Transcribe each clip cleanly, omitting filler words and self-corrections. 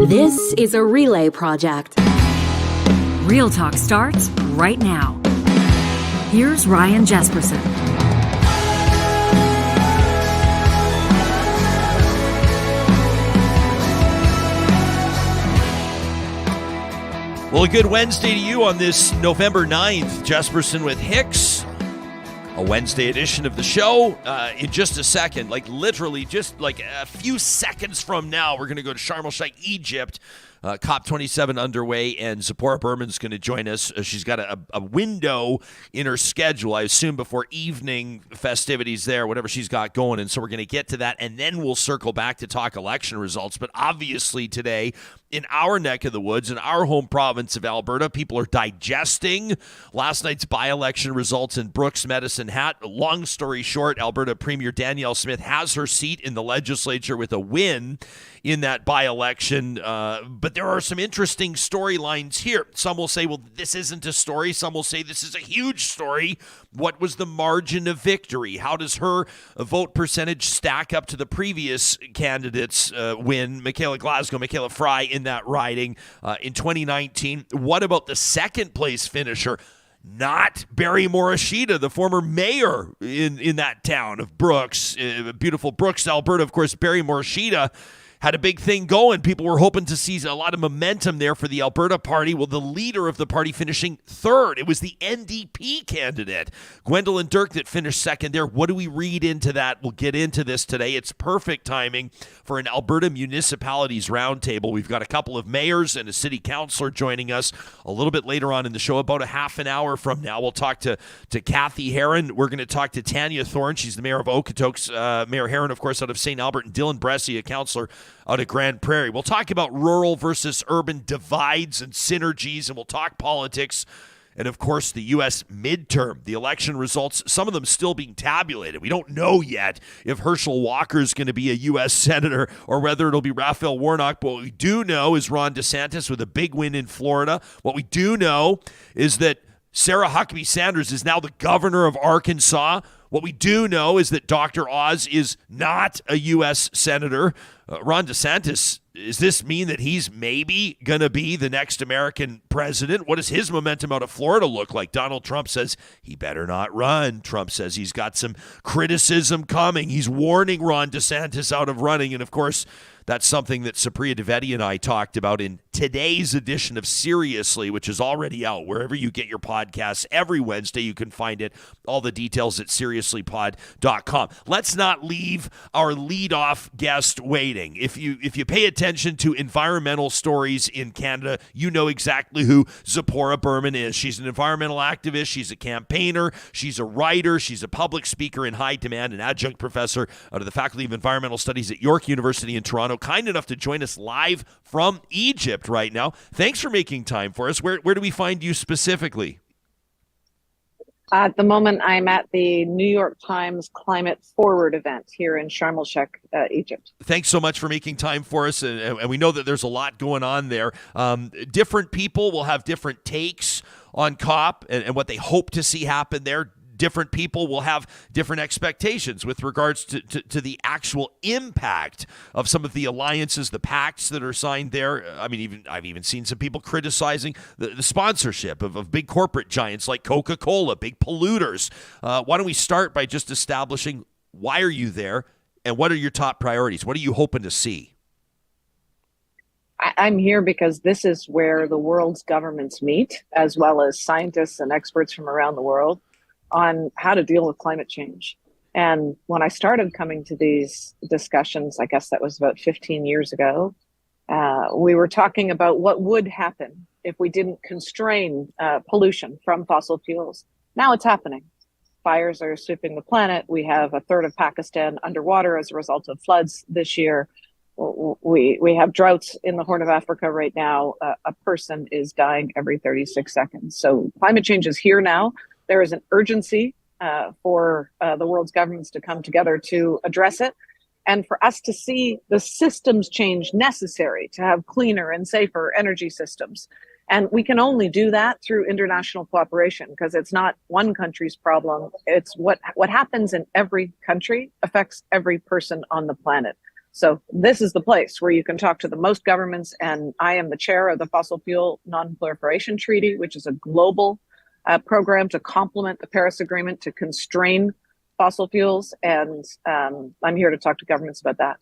This is a relay project. Real Talk starts right now. Here's Ryan Jesperson. Well, a good Wednesday to you on this November 9th. Jesperson with Hicks. A Wednesday edition of the show. In just a second, literally just a few seconds from now, we're going to go to Sharm el-Sheikh, Egypt. COP27 underway, and Tzeporah Berman's going to join us. She's got a window in her schedule, I assume, before evening festivities there, whatever she's got going. And so we're going to get to that, and then we'll circle back to talk election results. But obviously today, in our neck of the woods, in our home province of Alberta, people are digesting last night's by-election results in Brooks, Medicine Hat. Long story short, Alberta Premier Danielle Smith has her seat in the legislature with a win in that by-election. But there are some interesting storylines here. Some will say, well, this isn't a story. Some will say this is a huge story. What was the margin of victory? How does her vote percentage stack up to the previous candidate's win, Michaela Fry, in that riding in 2019? What about the second place finisher? Not Barry Morishita, the former mayor in that town of Brooks, beautiful Brooks, Alberta. Of course, Barry Morishita had a big thing going. People were hoping to see a lot of momentum there for the Alberta Party. Well, the leader of the party finishing third. It was the NDP candidate, Gwendolyn Dirk, that finished second there. What do we read into that? We'll get into this today. It's perfect timing for an Alberta Municipalities roundtable. We've got a couple of mayors and a city councillor joining us a little bit later on in the show, about a half an hour from now. We'll talk to Cathy Heron. We're going to talk to Tanya Thorn. She's the mayor of Okotoks. Mayor Heron, of course, out of St. Albert, and Dylan Bressey, a councillor out of Grande Prairie. We'll talk about rural versus urban divides and synergies, and we'll talk politics. And, of course, the U.S. midterm, the election results, some of them still being tabulated. We don't know yet if Herschel Walker is going to be a U.S. senator or whether it'll be Raphael Warnock. But what we do know is Ron DeSantis with a big win in Florida. What we do know is that Sarah Huckabee Sanders is now the governor of Arkansas. What we do know is that Dr. Oz is not a U.S. senator. Ron DeSantis, does this mean that he's maybe going to be the next American president? What does his momentum out of Florida look like? Donald Trump says he better not run. Trump says he's got some criticism coming. He's warning Ron DeSantis out of running. And, of course, that's something that Supriya Dwivedi and I talked about in today's edition of Seriously, which is already out wherever you get your podcasts. Every Wednesday you can find it. All the details at seriouslypod.com. Let's not leave our leadoff guest waiting. If you pay attention to environmental stories in Canada, you know exactly who Tzeporah Berman is. She's an environmental activist. She's a campaigner. She's a writer. She's a public speaker in high demand, an adjunct professor out of the Faculty of Environmental Studies at York University in Toronto. Kind enough to join us live from Egypt right now. Thanks for making time for us. Where do we find you specifically? At the moment, I'm at the New York Times Climate Forward event here in Sharm el-Sheikh, Egypt. Thanks so much for making time for us. And we know that there's a lot going on there. Different people will have different takes on COP and what they hope to see happen there. Different people will have different expectations with regards to the actual impact of some of the alliances, the pacts that are signed there. I mean, I've even seen some people criticizing the sponsorship of big corporate giants like Coca-Cola, big polluters. Why don't we start by just establishing why are you there and what are your top priorities? What are you hoping to see? I'm here because this is where the world's governments meet, as well as scientists and experts from around the world, on how to deal with climate change. And when I started coming to these discussions, I guess that was about 15 years ago, we were talking about what would happen if we didn't constrain pollution from fossil fuels. Now it's happening. Fires are sweeping the planet. We have a third of Pakistan underwater as a result of floods this year. We have droughts in the Horn of Africa right now. A person is dying every 36 seconds. So climate change is here now. There is an urgency for the world's governments to come together to address it, and for us to see the systems change necessary to have cleaner and safer energy systems. And we can only do that through international cooperation, because it's not one country's problem. It's what happens in every country affects every person on the planet. So this is the place where you can talk to the most governments, and I am the chair of the Fossil Fuel Non-Proliferation Treaty, which is a global program to complement the Paris Agreement to constrain fossil fuels, and I'm here to talk to governments about that.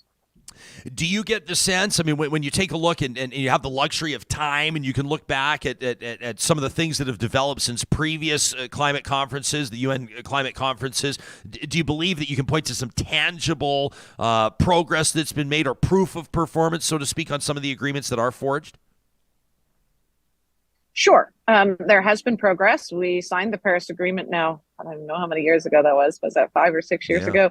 Do you get the sense, I mean, when you take a look and you have the luxury of time and you can look back at some of the things that have developed since previous climate conferences, the UN climate conferences, do you believe that you can point to some tangible progress that's been made or proof of performance, so to speak, on some of the agreements that are forged? Sure. There has been progress. We signed the Paris Agreement now, I don't know how many years ago that was that 5 or 6 years ago?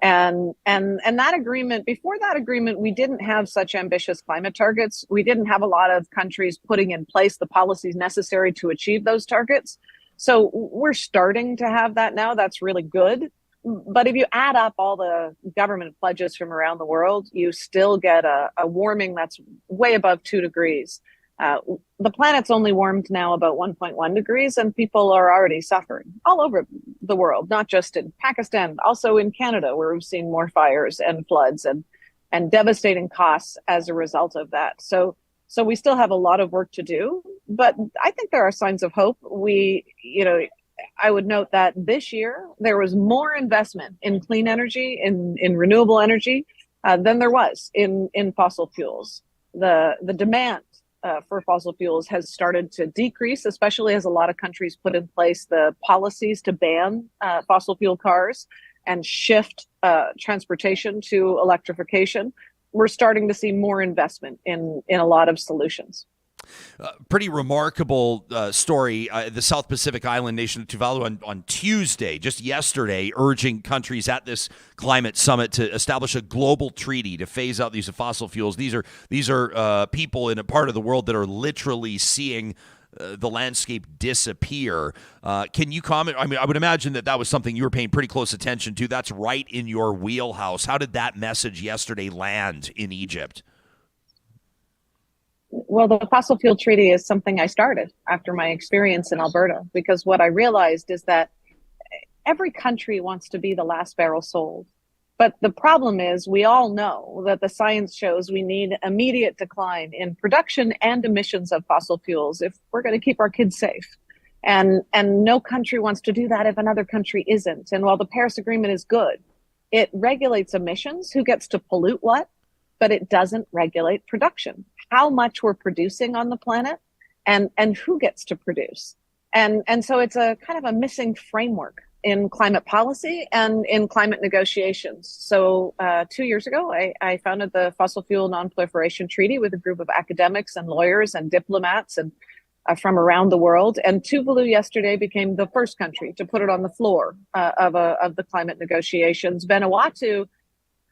And that agreement, before that agreement, we didn't have such ambitious climate targets. We didn't have a lot of countries putting in place the policies necessary to achieve those targets. So we're starting to have that now. That's really good. But if you add up all the government pledges from around the world, you still get a warming that's way above 2 degrees. The planet's only warmed now about 1.1 degrees, and people are already suffering all over the world, not just in Pakistan, also in Canada, where we've seen more fires and floods and devastating costs as a result of that. So we still have a lot of work to do, but I think there are signs of hope. I would note that this year there was more investment in clean energy, in renewable energy, than there was in fossil fuels. The demand for fossil fuels has started to decrease, especially as a lot of countries put in place the policies to ban fossil fuel cars and shift transportation to electrification. We're starting to see more investment in a lot of solutions. Pretty remarkable story. The South Pacific island nation of Tuvalu on Tuesday, just yesterday, urging countries at this climate summit to establish a global treaty to phase out the use of fossil fuels. These are people in a part of the world that are literally seeing the landscape disappear. Can you comment? I mean, I would imagine that was something you were paying pretty close attention to. That's right in your wheelhouse. How did that message yesterday land in Egypt? Well, the fossil fuel treaty is something I started after my experience in Alberta, because what I realized is that every country wants to be the last barrel sold. But the problem is we all know that the science shows we need immediate decline in production and emissions of fossil fuels if we're going to keep our kids safe. And no country wants to do that if another country isn't. And while the Paris Agreement is good, it regulates emissions, who gets to pollute what, but it doesn't regulate production, how much we're producing on the planet and who gets to produce. And so it's a kind of a missing framework in climate policy and in climate negotiations. So 2 years ago, I founded the Fossil Fuel Non-Proliferation Treaty with a group of academics and lawyers and diplomats and from around the world. And Tuvalu yesterday became the first country to put it on the floor of the climate negotiations. Vanuatu,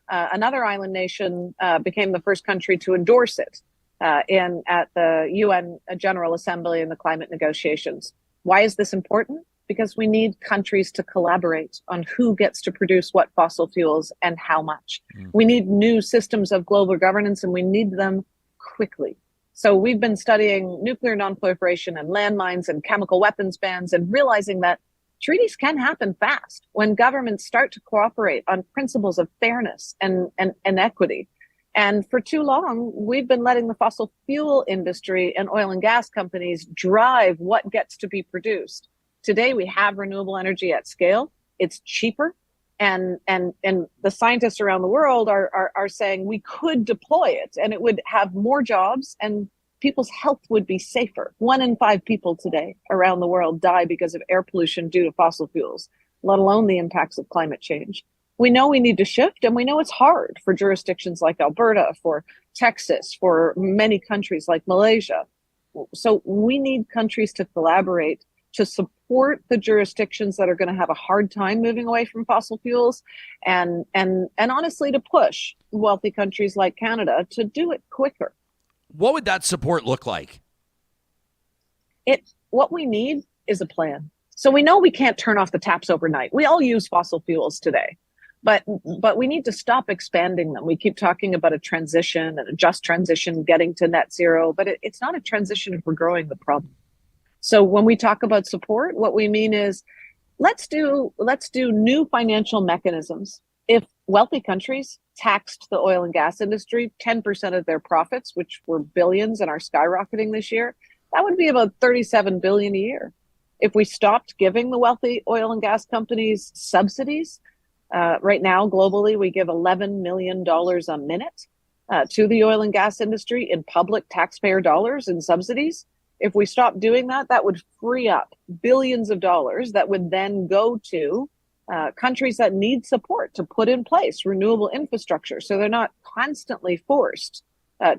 another island nation, became the first country to endorse it at the UN General Assembly in the climate negotiations. Why is this important? Because we need countries to collaborate on who gets to produce what fossil fuels and how much. We need new systems of global governance, and we need them quickly. So we've been studying nuclear non-proliferation and landmines and chemical weapons bans, and realizing that treaties can happen fast when governments start to cooperate on principles of fairness and equity. And for too long, we've been letting the fossil fuel industry and oil and gas companies drive what gets to be produced. Today, we have renewable energy at scale. It's cheaper. And the scientists around the world are saying we could deploy it and it would have more jobs and people's health would be safer. 1 in 5 people today around the world die because of air pollution due to fossil fuels, let alone the impacts of climate change. We know we need to shift, and we know it's hard for jurisdictions like Alberta, for Texas, for many countries like Malaysia. So we need countries to collaborate to support the jurisdictions that are going to have a hard time moving away from fossil fuels, and honestly to push wealthy countries like Canada to do it quicker. What would that support look like? What we need is a plan. So we know we can't turn off the taps overnight. We all use fossil fuels today, but we need to stop expanding them. We keep talking about a transition and a just transition, getting to net zero, but it's not a transition if we're growing the problem. So when we talk about support, what we mean is let's do new financial mechanisms If wealthy countries taxed the oil and gas industry 10% of their profits, which were billions and are skyrocketing this year, that would be about $37 billion a year. If we stopped giving the wealthy oil and gas companies subsidies, right now globally we give $11 million a minute to the oil and gas industry in public taxpayer dollars and subsidies. If we stopped doing that, that would free up billions of dollars that would then go to countries that need support to put in place renewable infrastructure, so they're not constantly forced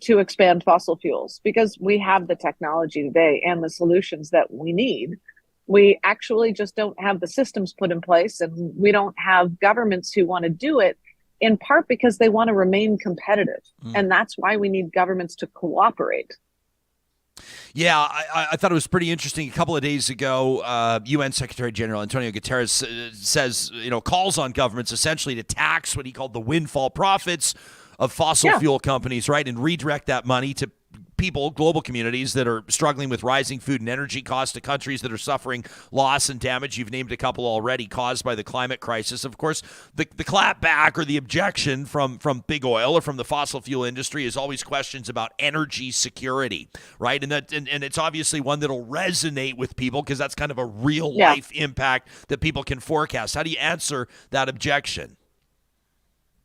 to expand fossil fuels, because we have the technology today and the solutions that we need. We actually just don't have the systems put in place, and we don't have governments who want to do it, in part because they want to remain competitive. And that's why we need governments to cooperate. Yeah, I thought it was pretty interesting. A couple of days ago, UN Secretary General Antonio Guterres says, calls on governments essentially to tax what he called the windfall profits of fossil fuel companies, right, and redirect that money to people, global communities that are struggling with rising food and energy costs, to countries that are suffering loss and damage. You've named a couple already, caused by the climate crisis. Of course, the clapback or the objection from big oil or from the fossil fuel industry is always questions about energy security, right? And it's obviously one that'll resonate with people because that's kind of a real life impact that people can forecast. How do you answer that objection?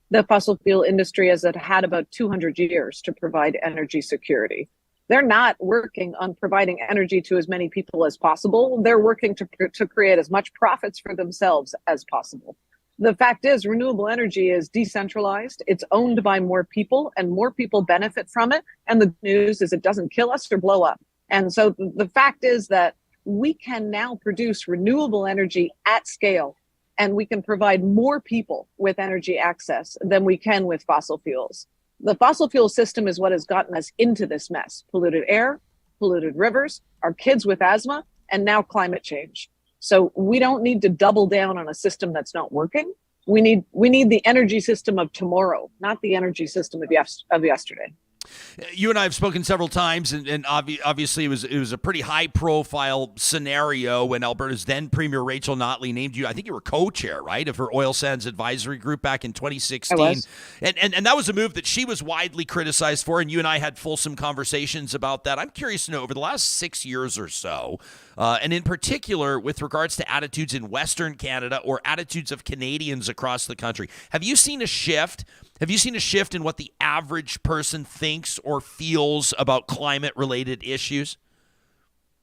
The fossil fuel industry has had about 200 years to provide energy security. They're not working on providing energy to as many people as possible. They're working to create as much profits for themselves as possible. The fact is, renewable energy is decentralized. It's owned by more people, and more people benefit from it. And the news is it doesn't kill us or blow up. And so the fact is that we can now produce renewable energy at scale, and we can provide more people with energy access than we can with fossil fuels. The fossil fuel system is what has gotten us into this mess: polluted air, polluted rivers, our kids with asthma, and now climate change. So we don't need to double down on a system that's not working. We need the energy system of tomorrow, not the energy system of yesterday. You and I have spoken several times, and obviously it was a pretty high-profile scenario when Alberta's then Premier Rachel Notley named you. I think you were co-chair, right, of her oil sands advisory group back in 2016. I was. And that was a move that she was widely criticized for, and you and I had fulsome conversations about that. I'm curious to know, over the last 6 years or so, and in particular with regards to attitudes in Western Canada or attitudes of Canadians across the country, have you seen a shift? Have you seen a shift in what the average person thinks or feels about climate-related issues?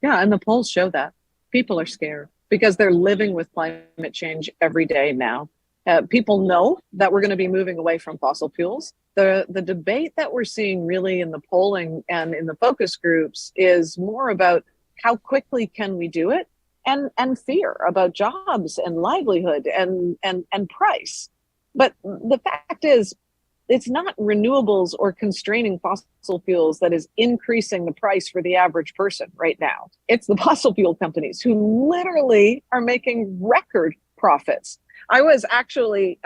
Yeah, and the polls show that. People are scared because they're living with climate change every day now. People know that we're going to be moving away from fossil fuels. The debate that we're seeing really in the polling and in the focus groups is more about how quickly can we do it, and fear about jobs and livelihood and price. But the fact is, it's not renewables or constraining fossil fuels that is increasing the price for the average person right now. It's the fossil fuel companies who literally are making record profits. I was actually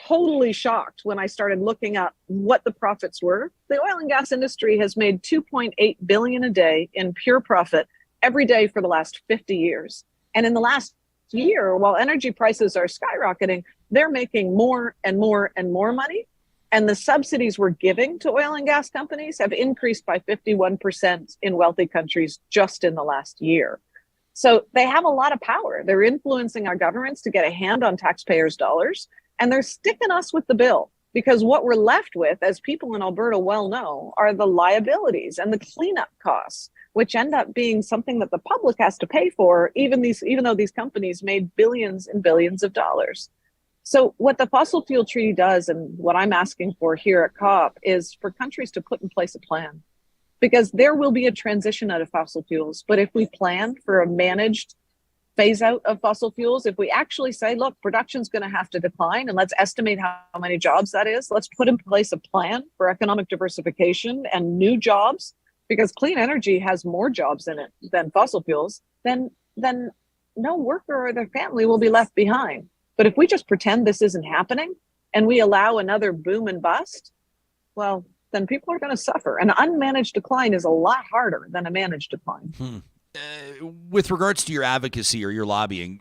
totally shocked when I started looking up what the profits were. The oil and gas industry has made $2.8 billion a day in pure profit every day for the last 50 years. And in the last year, while energy prices are skyrocketing, they're making more and more and more money. And the subsidies we're giving to oil and gas companies have increased by 51% in wealthy countries just in the last year. So they have a lot of power. They're influencing our governments to get a hand on taxpayers' dollars, and they're sticking us with the bill, because what we're left with, as people in Alberta well know, are the liabilities and the cleanup costs, which end up being something that the public has to pay for, even though these companies made billions and billions of dollars. So what the Fossil Fuel Treaty does, and what I'm asking for here at COP, is for countries to put in place a plan, because there will be a transition out of fossil fuels. But if we plan for a managed phase out of fossil fuels, if we actually say, look, production's going to have to decline, and let's estimate how many jobs that is, let's put in place a plan for economic diversification and new jobs, because clean energy has more jobs in it than fossil fuels, then no worker or their family will be left behind. But if we just pretend this isn't happening and we allow another boom and bust, well, then people are going to suffer. An unmanaged decline is a lot harder than a managed decline. With regards to your advocacy or your lobbying,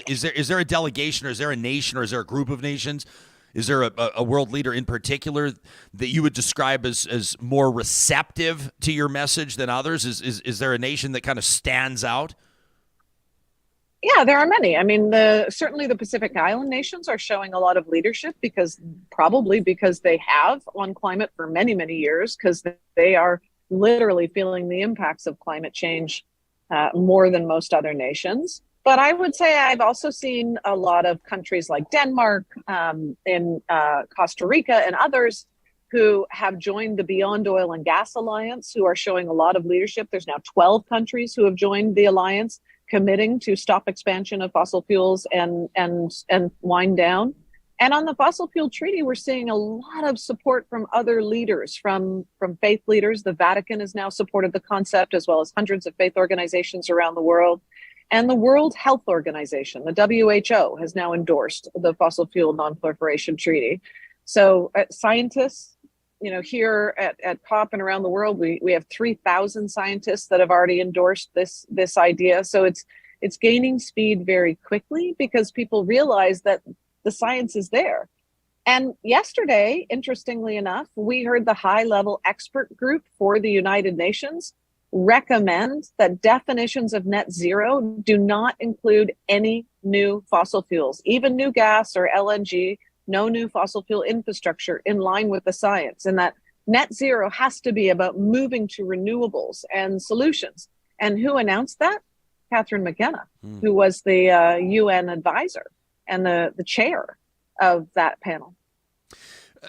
is there a delegation, or is there a nation, or is there a group of nations Is there a world leader in particular that you would describe as more receptive to your message than others? Is there a nation that kind of stands out? Yeah, there are many. I mean, certainly the Pacific Island nations are showing a lot of leadership because they have on climate for many, many years, because they are literally feeling the impacts of climate change more than most other nations. But I would say I've also seen a lot of countries like Denmark, in Costa Rica and others who have joined the Beyond Oil and Gas Alliance, who are showing a lot of leadership. There's now 12 countries who have joined the alliance, committing to stop expansion of fossil fuels and wind down. And on the fossil fuel treaty, we're seeing a lot of support from other leaders, from faith leaders. The Vatican has now supported the concept, as well as hundreds of faith organizations around the world. And the World Health Organization, the WHO, has now endorsed the Fossil Fuel Non-Proliferation Treaty. So scientists, here at COP and around the world, we have 3,000 scientists that have already endorsed this idea. So it's gaining speed very quickly because people realize that the science is there. And yesterday, interestingly enough, we heard the high-level expert group for the United Nations recommend that definitions of net zero do not include any new fossil fuels, even new gas or LNG, no new fossil fuel infrastructure, in line with the science. And that net zero has to be about moving to renewables and solutions. And who announced that? Catherine McKenna, who was the UN advisor and the chair of that panel.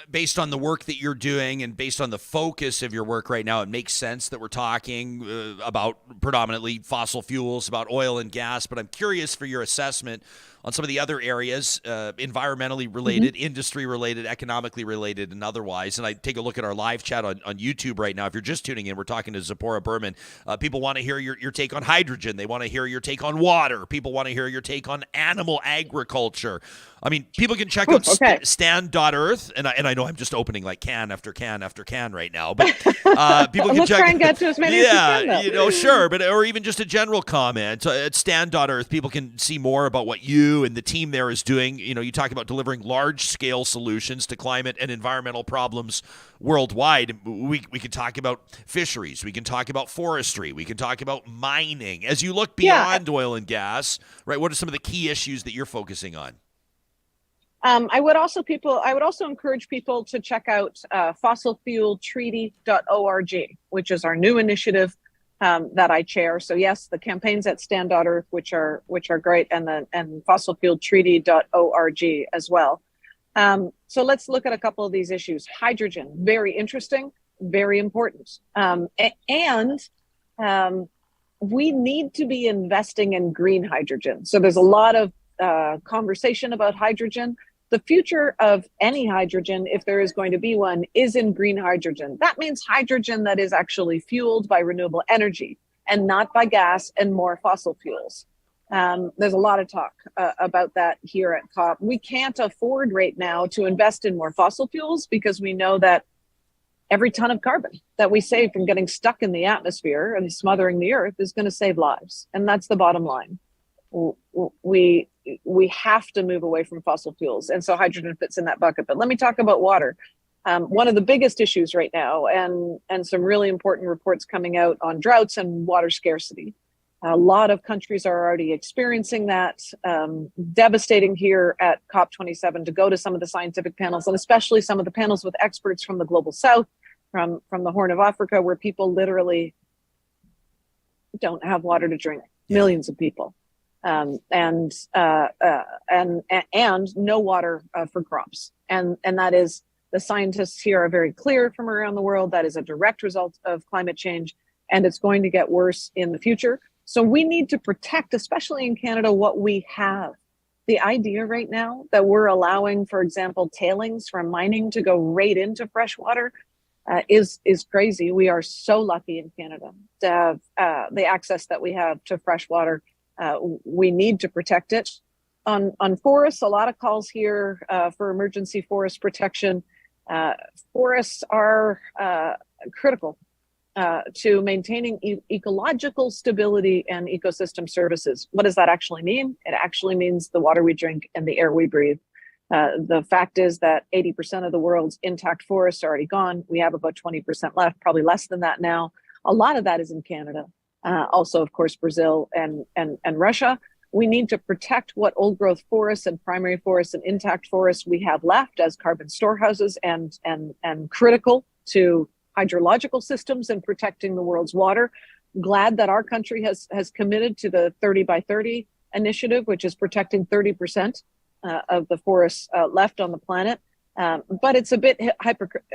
Based on the work that you're doing and based on the focus of your work right now, it makes sense that we're talking about predominantly fossil fuels, about oil and gas. But I'm curious for your assessment on some of the other areas, environmentally related, industry related, economically related, and otherwise. And I take a look at our live chat on YouTube right now. If you're just tuning in, we're talking to Tzeporah Berman. People want to hear your take on hydrogen. They want to hear your take on water. People want to hear your take on animal agriculture. I mean, people can check out stand.earth, and I know I'm just opening like can after can after can right now, but people can Let's check. Try and get to as many as we can, sure, but or even just a general comment at stand.earth. People can see more about what you and the team there is doing. You talk about delivering large-scale solutions to climate and environmental problems worldwide. We can talk about fisheries. We can talk about forestry. We can talk about mining. As you look beyond oil and gas, right? What are some of the key issues that you're focusing on? I would also encourage people to check out fossilfueltreaty.org, which is our new initiative that I chair. So yes, the campaigns at stand.earth, which are great, and fossilfueltreaty.org as well. So let's look at a couple of these issues. Hydrogen, very interesting, very important. And we need to be investing in green hydrogen. So there's a lot of conversation about hydrogen. The future of any hydrogen, if there is going to be one, is in green hydrogen. That means hydrogen that is actually fueled by renewable energy and not by gas and more fossil fuels. There's a lot of talk about that here at COP. We can't afford right now to invest in more fossil fuels because we know that every ton of carbon that we save from getting stuck in the atmosphere and smothering the earth is going to save lives. And that's the bottom line. We have to move away from fossil fuels. And so hydrogen fits in that bucket. But let me talk about water. One of the biggest issues right now, and some really important reports coming out on droughts and water scarcity. A lot of countries are already experiencing that. Devastating here at COP27 to go to some of the scientific panels, and especially some of the panels with experts from the global south, from the Horn of Africa, where people literally don't have water to drink. Millions of people. And no water for crops. And that is, the scientists here are very clear from around the world, that is a direct result of climate change, and it's going to get worse in the future. So we need to protect, especially in Canada, what we have. The idea right now that we're allowing, for example, tailings from mining to go right into fresh water is crazy. We are so lucky in Canada to have the access that we have to fresh water. We need to protect it. On forests, a lot of calls here for emergency forest protection. Forests are critical to maintaining ecological stability and ecosystem services. What does that actually mean? It actually means the water we drink and the air we breathe. The fact is that 80% of the world's intact forests are already gone. We have about 20% left, probably less than that now. A lot of that is in Canada. Also, of course, Brazil and Russia. We need to protect what old growth forests and primary forests and intact forests we have left as carbon storehouses and critical to hydrological systems and protecting the world's water. Glad that our country has committed to the 30 by 30 initiative, which is protecting 30% of the forests left on the planet. But it's a bit,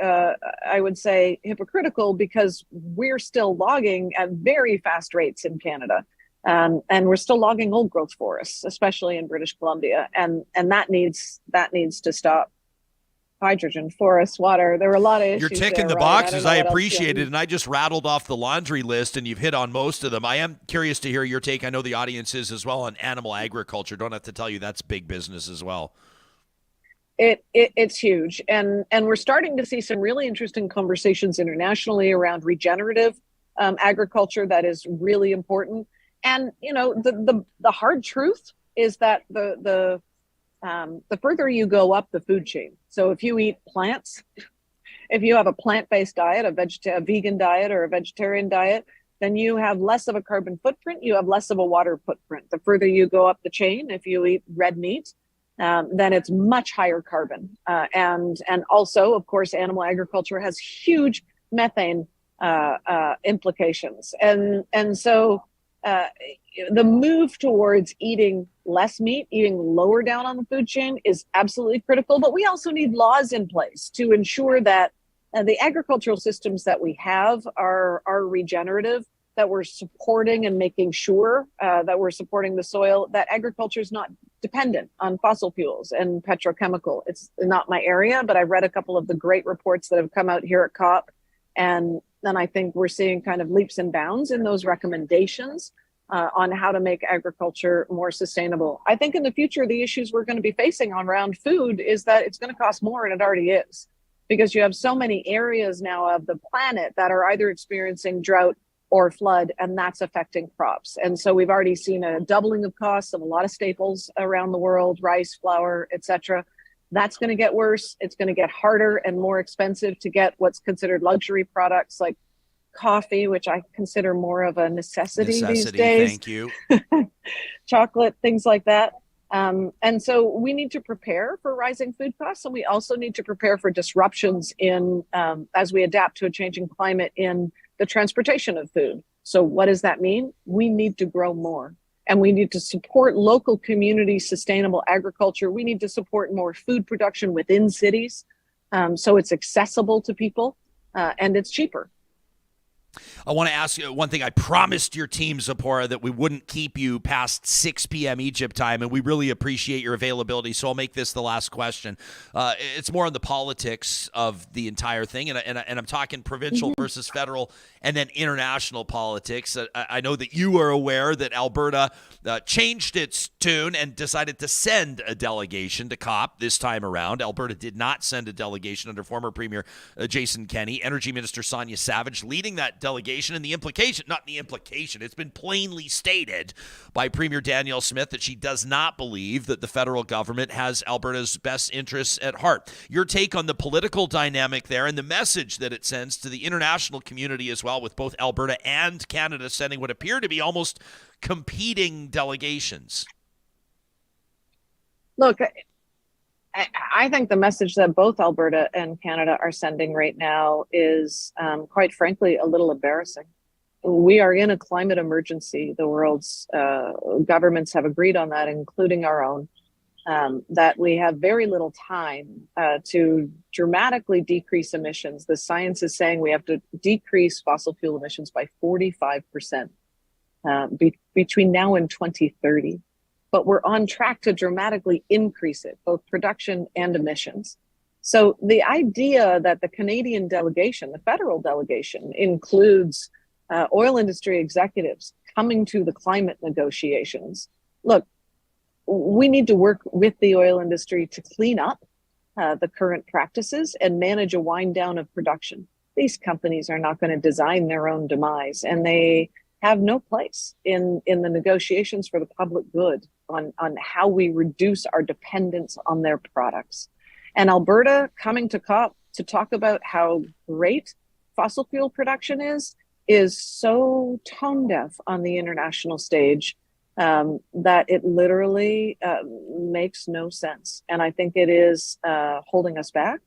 I would say, hypocritical because we're still logging at very fast rates in Canada. And we're still logging old growth forests, especially in British Columbia. And that needs to stop. Hydrogen, forests, water. There are a lot of issues. You're ticking there, the Ryan. boxes. I appreciate it. And I just rattled off the laundry list and you've hit on most of them. I am curious to hear your take. I know the audience is as well on animal agriculture. Don't have to tell you that's big business as well. It's huge. And we're starting to see some really interesting conversations internationally around regenerative agriculture that is really important. And, you know, the hard truth is that the further you go up the food chain. So if you eat plants, if you have a plant-based diet, a vegan diet or a vegetarian diet, then you have less of a carbon footprint. You have less of a water footprint. The further you go up the chain, if you eat red meat, then it's much higher carbon. And also, of course, animal agriculture has huge methane implications. And so the move towards eating less meat, eating lower down on the food chain is absolutely critical. But we also need laws in place to ensure that the agricultural systems that we have are regenerative, that we're supporting and making sure that we're supporting the soil, that agriculture is not dependent on fossil fuels and petrochemical. It's not my area, but I've read a couple of the great reports that have come out here at COP. And then I think we're seeing kind of leaps and bounds in those recommendations on how to make agriculture more sustainable. I think in the future, the issues we're going to be facing around food is that it's going to cost more, and it already is, because you have so many areas now of the planet that are either experiencing drought or flood, and that's affecting crops. And so we've already seen a doubling of costs of a lot of staples around the world, rice, flour, etc. That's going to get worse. It's going to get harder and more expensive to get what's considered luxury products like coffee, which I consider more of a necessity these days. Thank you. Chocolate, things like that. And so we need to prepare for rising food costs, and we also need to prepare for disruptions in as we adapt to a changing climate in the transportation of food. So what does that mean? We need to grow more, and we need to support local community sustainable agriculture. We need to support more food production within cities, so it's accessible to people and it's cheaper. I want to ask you one thing. I promised your team, Tzeporah, that we wouldn't keep you past 6 p.m. Egypt time, and we really appreciate your availability, so I'll make this the last question. It's more on the politics of the entire thing, and I'm talking provincial versus federal and then international politics. I know that you are aware that Alberta changed its tune and decided to send a delegation to COP this time around. Alberta did not send a delegation under former Premier Jason Kenney. Energy Minister Sonia Savage leading that delegation, and it's been plainly stated by Premier Danielle Smith that she does not believe that the federal government has Alberta's best interests at heart. Your take on the political dynamic there and the message that it sends to the international community as well, with both Alberta and Canada sending what appear to be almost competing delegations. Look, I think the message that both Alberta and Canada are sending right now is, quite frankly, a little embarrassing. We are in a climate emergency. The world's governments have agreed on that, including our own, that we have very little time to dramatically decrease emissions. The science is saying we have to decrease fossil fuel emissions by 45% between now and 2030. But we're on track to dramatically increase it, both production and emissions. So the idea that the Canadian delegation, the federal delegation, includes oil industry executives coming to the climate negotiations. Look, we need to work with the oil industry to clean up the current practices and manage a wind down of production. These companies are not going to design their own demise, and they have no place in the negotiations for the public good on how we reduce our dependence on their products. And Alberta coming to COP to talk about how great fossil fuel production is so tone deaf on the international stage that it literally makes no sense. And I think it is holding us back.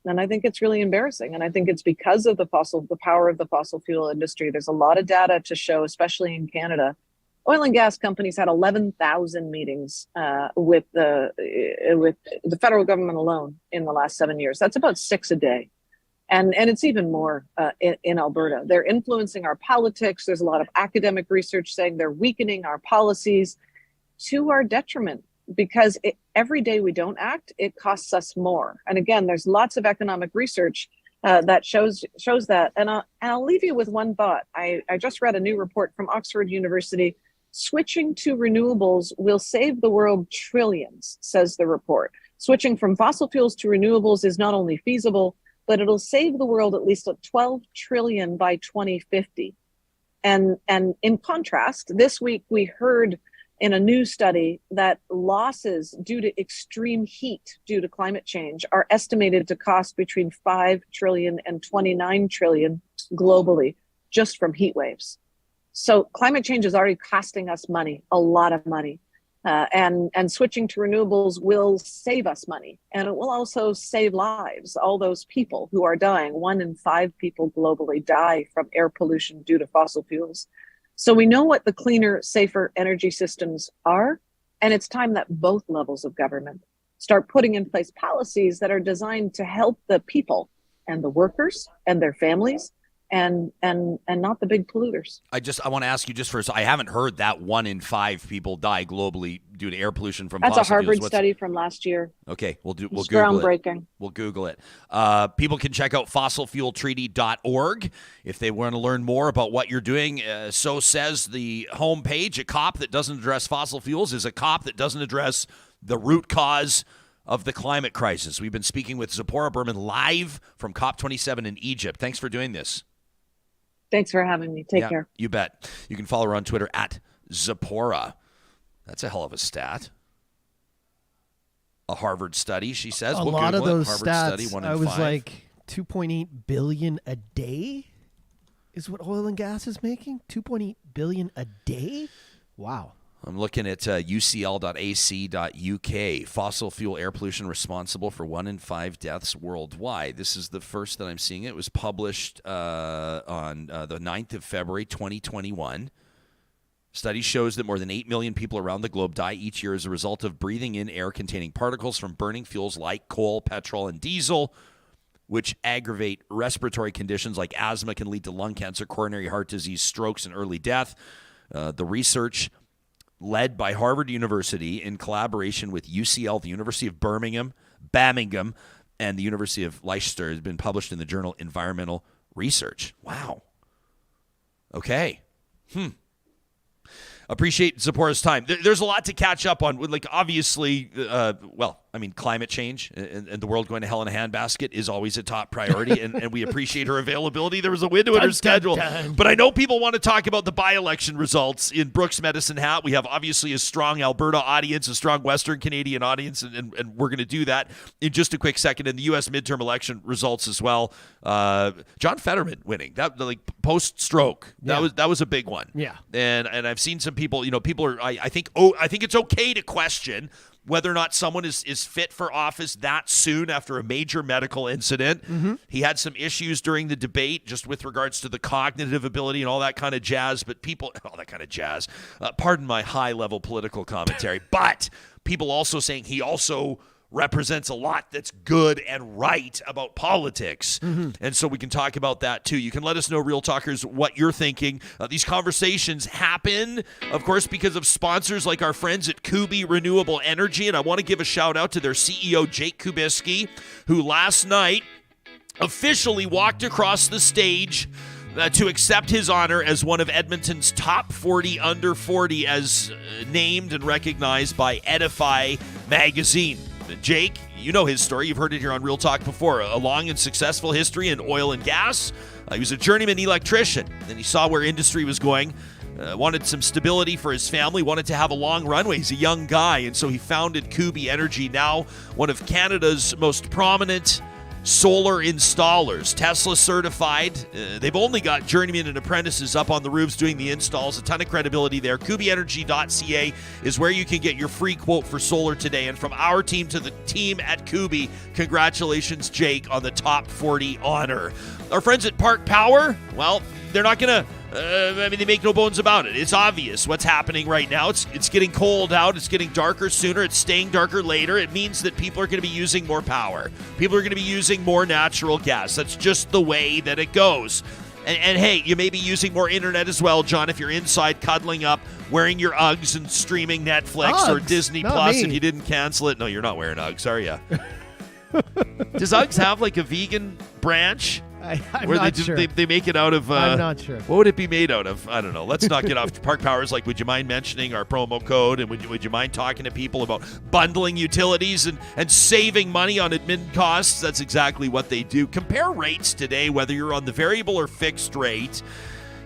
And I think it's really embarrassing. And I think it's because of the power of the fossil fuel industry. There's a lot of data to show, especially in Canada. Oil and gas companies had 11,000 meetings with the federal government alone in the last 7 years. That's about 6 a day. And it's even more in Alberta. They're influencing our politics. There's a lot of academic research saying they're weakening our policies to our detriment, because every day we don't act, it costs us more. And again, there's lots of economic research that shows that. And I'll leave you with one thought. I just read a new report from Oxford University. Switching to renewables will save the world trillions, says the report. Switching from fossil fuels to renewables is not only feasible, but it'll save the world at least $12 trillion by 2050. And in contrast, this week we heard in a new study that losses due to extreme heat due to climate change are estimated to cost between $5 trillion and $29 trillion globally, just from heat waves. So climate change is already costing us money, a lot of money. And switching to renewables will save us money, and it will also save lives. All those people who are dying, 1 in 5 people globally die from air pollution due to fossil fuels. So we know what the cleaner, safer energy systems are, and it's time that both levels of government start putting in place policies that are designed to help the people and the workers and their families, and not the big polluters. I want to ask you just first. I haven't heard that 1 in 5 people die globally due to air pollution from That's fossil a Harvard fuels. study from last year. Okay, we'll Google groundbreaking. it. We'll Google it. People can check out fossilfueltreaty.org if they want to learn more about what you're doing. So says the homepage. A COP that doesn't address fossil fuels is a COP that doesn't address the root cause of the climate crisis. We've been speaking with Tzeporah Berman live from COP27 in Egypt. Thanks for doing this. Thanks for having me. Take care. You bet. You can follow her on Twitter at Tzeporah. That's a hell of a stat. A Harvard study, she says. A we'll lot Google of those Harvard stats, study, 1 in I was 5. like, 2.8 billion a day is what oil and gas is making? 2.8 billion a day? Wow. I'm looking at ucl.ac.uk. Fossil fuel air pollution responsible for 1 in 5 deaths worldwide. This is the first that I'm seeing. It was published on the 9th of February, 2021. Study shows that more than 8 million people around the globe die each year as a result of breathing in air containing particles from burning fuels like coal, petrol, and diesel, which aggravate respiratory conditions like asthma, can lead to lung cancer, coronary heart disease, strokes, and early death. The research led by Harvard University in collaboration with UCL, the University of Birmingham, and the University of Leicester has been published in the journal Environmental Research. Wow. Okay. Appreciate Tzeporah's time. There's a lot to catch up on. Like, obviously, climate change and the world going to hell in a handbasket is always a top priority, and we appreciate her availability. There was a window in her schedule. But I know people want to talk about the by-election results in Brooks Medicine Hat. We have, obviously, a strong Alberta audience, a strong Western Canadian audience, and we're going to do that in just a quick second. And the U.S. midterm election results as well. John Fetterman winning. That, like, post-stroke. That was a big one. Yeah. And I've seen some people, people are, I think it's okay to question whether or not someone is fit for office that soon after a major medical incident. Mm-hmm. He had some issues during the debate just with regards to the cognitive ability and all that kind of jazz, pardon my high-level political commentary, but people also saying he also represents a lot that's good and right about politics. Mm-hmm. And so we can talk about that too. You can let us know, Real Talkers, what you're thinking. These conversations happen, of course, because of sponsors like our friends at Kubi Renewable Energy. And I want to give a shout out to their CEO, Jake Kubiski, who last night officially walked across the stage to accept his honor as one of Edmonton's top 40 under 40, as named and recognized by Edify magazine. Jake, you know his story. You've heard it here on Real Talk before. A long and successful history in oil and gas. He was a journeyman electrician. Then he saw where industry was going wanted some stability for his family, wanted to have a long runway. He's a young guy, and so he founded Kubi Energy, now one of Canada's most prominent solar installers, Tesla certified. They've only got journeymen and apprentices up on the roofs doing the installs. A ton of credibility there. KubiEnergy.ca is where you can get your free quote for solar today. And from our team to the team at Kubi, congratulations, Jake, on the top 40 honor. Our friends at Park Power, well, they're not going to they make no bones about it. It's obvious what's happening right now. It's getting cold out. It's getting darker sooner. It's staying darker later. It means that people are going to be using more power. People are going to be using more natural gas. That's just the way that it goes. And hey, you may be using more internet as well, John, if you're inside cuddling up, wearing your Uggs and streaming Netflix or Disney Plus if you didn't cancel it. No, you're not wearing Uggs, are you? Does Uggs have like a vegan branch? I'm where not they, sure. They make it out of... I'm not sure. What would it be made out of? I don't know. Let's not get off. Park Power's like, would you mind mentioning our promo code? And would you mind talking to people about bundling utilities and saving money on admin costs? That's exactly what they do. Compare rates today, whether you're on the variable or fixed rate.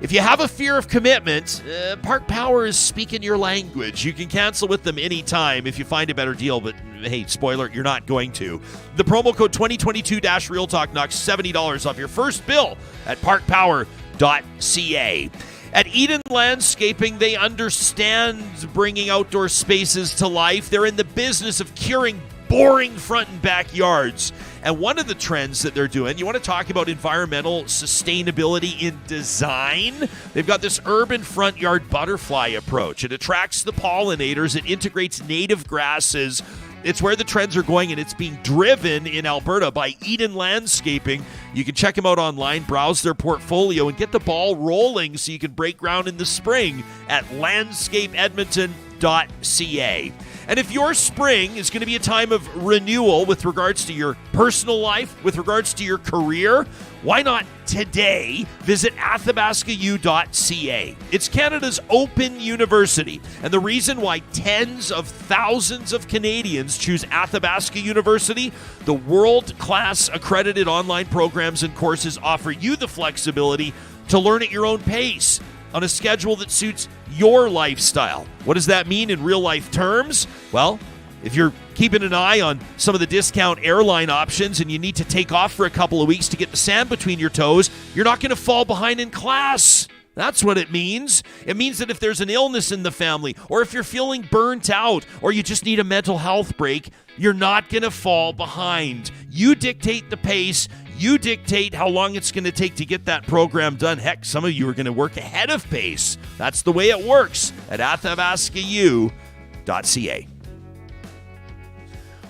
If you have a fear of commitment, Park Power is speaking your language. You can cancel with them anytime if you find a better deal, but hey, spoiler, you're not going to. The promo code 2022-Real Talk knocks $70 off your first bill at parkpower.ca. At Eden Landscaping, they understand bringing outdoor spaces to life. They're in the business of curing boring front and backyards. And one of the trends that they're doing, you want to talk about environmental sustainability in design? They've got this urban front yard butterfly approach. It attracts the pollinators. It integrates native grasses. It's where the trends are going, and it's being driven in Alberta by Eden Landscaping. You can check them out online, browse their portfolio, and get the ball rolling so you can break ground in the spring at landscapeedmonton.ca. And if your spring is going to be a time of renewal with regards to your personal life, with regards to your career, why not today visit athabascau.ca? It's Canada's open university, and the reason why tens of thousands of Canadians choose Athabasca University, the world-class accredited online programs and courses offer you the flexibility to learn at your own pace on a schedule that suits your lifestyle. What does that mean in real-life terms? Well, if you're keeping an eye on some of the discount airline options and you need to take off for a couple of weeks to get the sand between your toes, you're not going to fall behind in class. That's what it means. It means that if there's an illness in the family, or if you're feeling burnt out, or you just need a mental health break, you're not going to fall behind. You dictate the pace. You dictate how long it's going to take to get that program done. Heck, some of you are going to work ahead of pace. That's the way it works at athabascau.ca.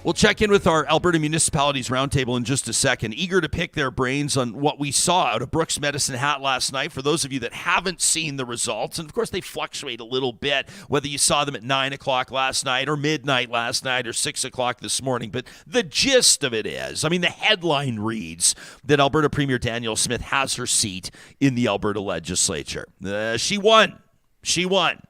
We'll check in with our Alberta Municipalities Roundtable in just a second. Eager to pick their brains on what we saw out of Brooks Medicine Hat last night. For those of you that haven't seen the results, and of course they fluctuate a little bit, whether you saw them at 9 o'clock last night or midnight last night or 6 o'clock this morning. But the gist of it is, the headline reads that Alberta Premier Danielle Smith has her seat in the Alberta Legislature. She won. She won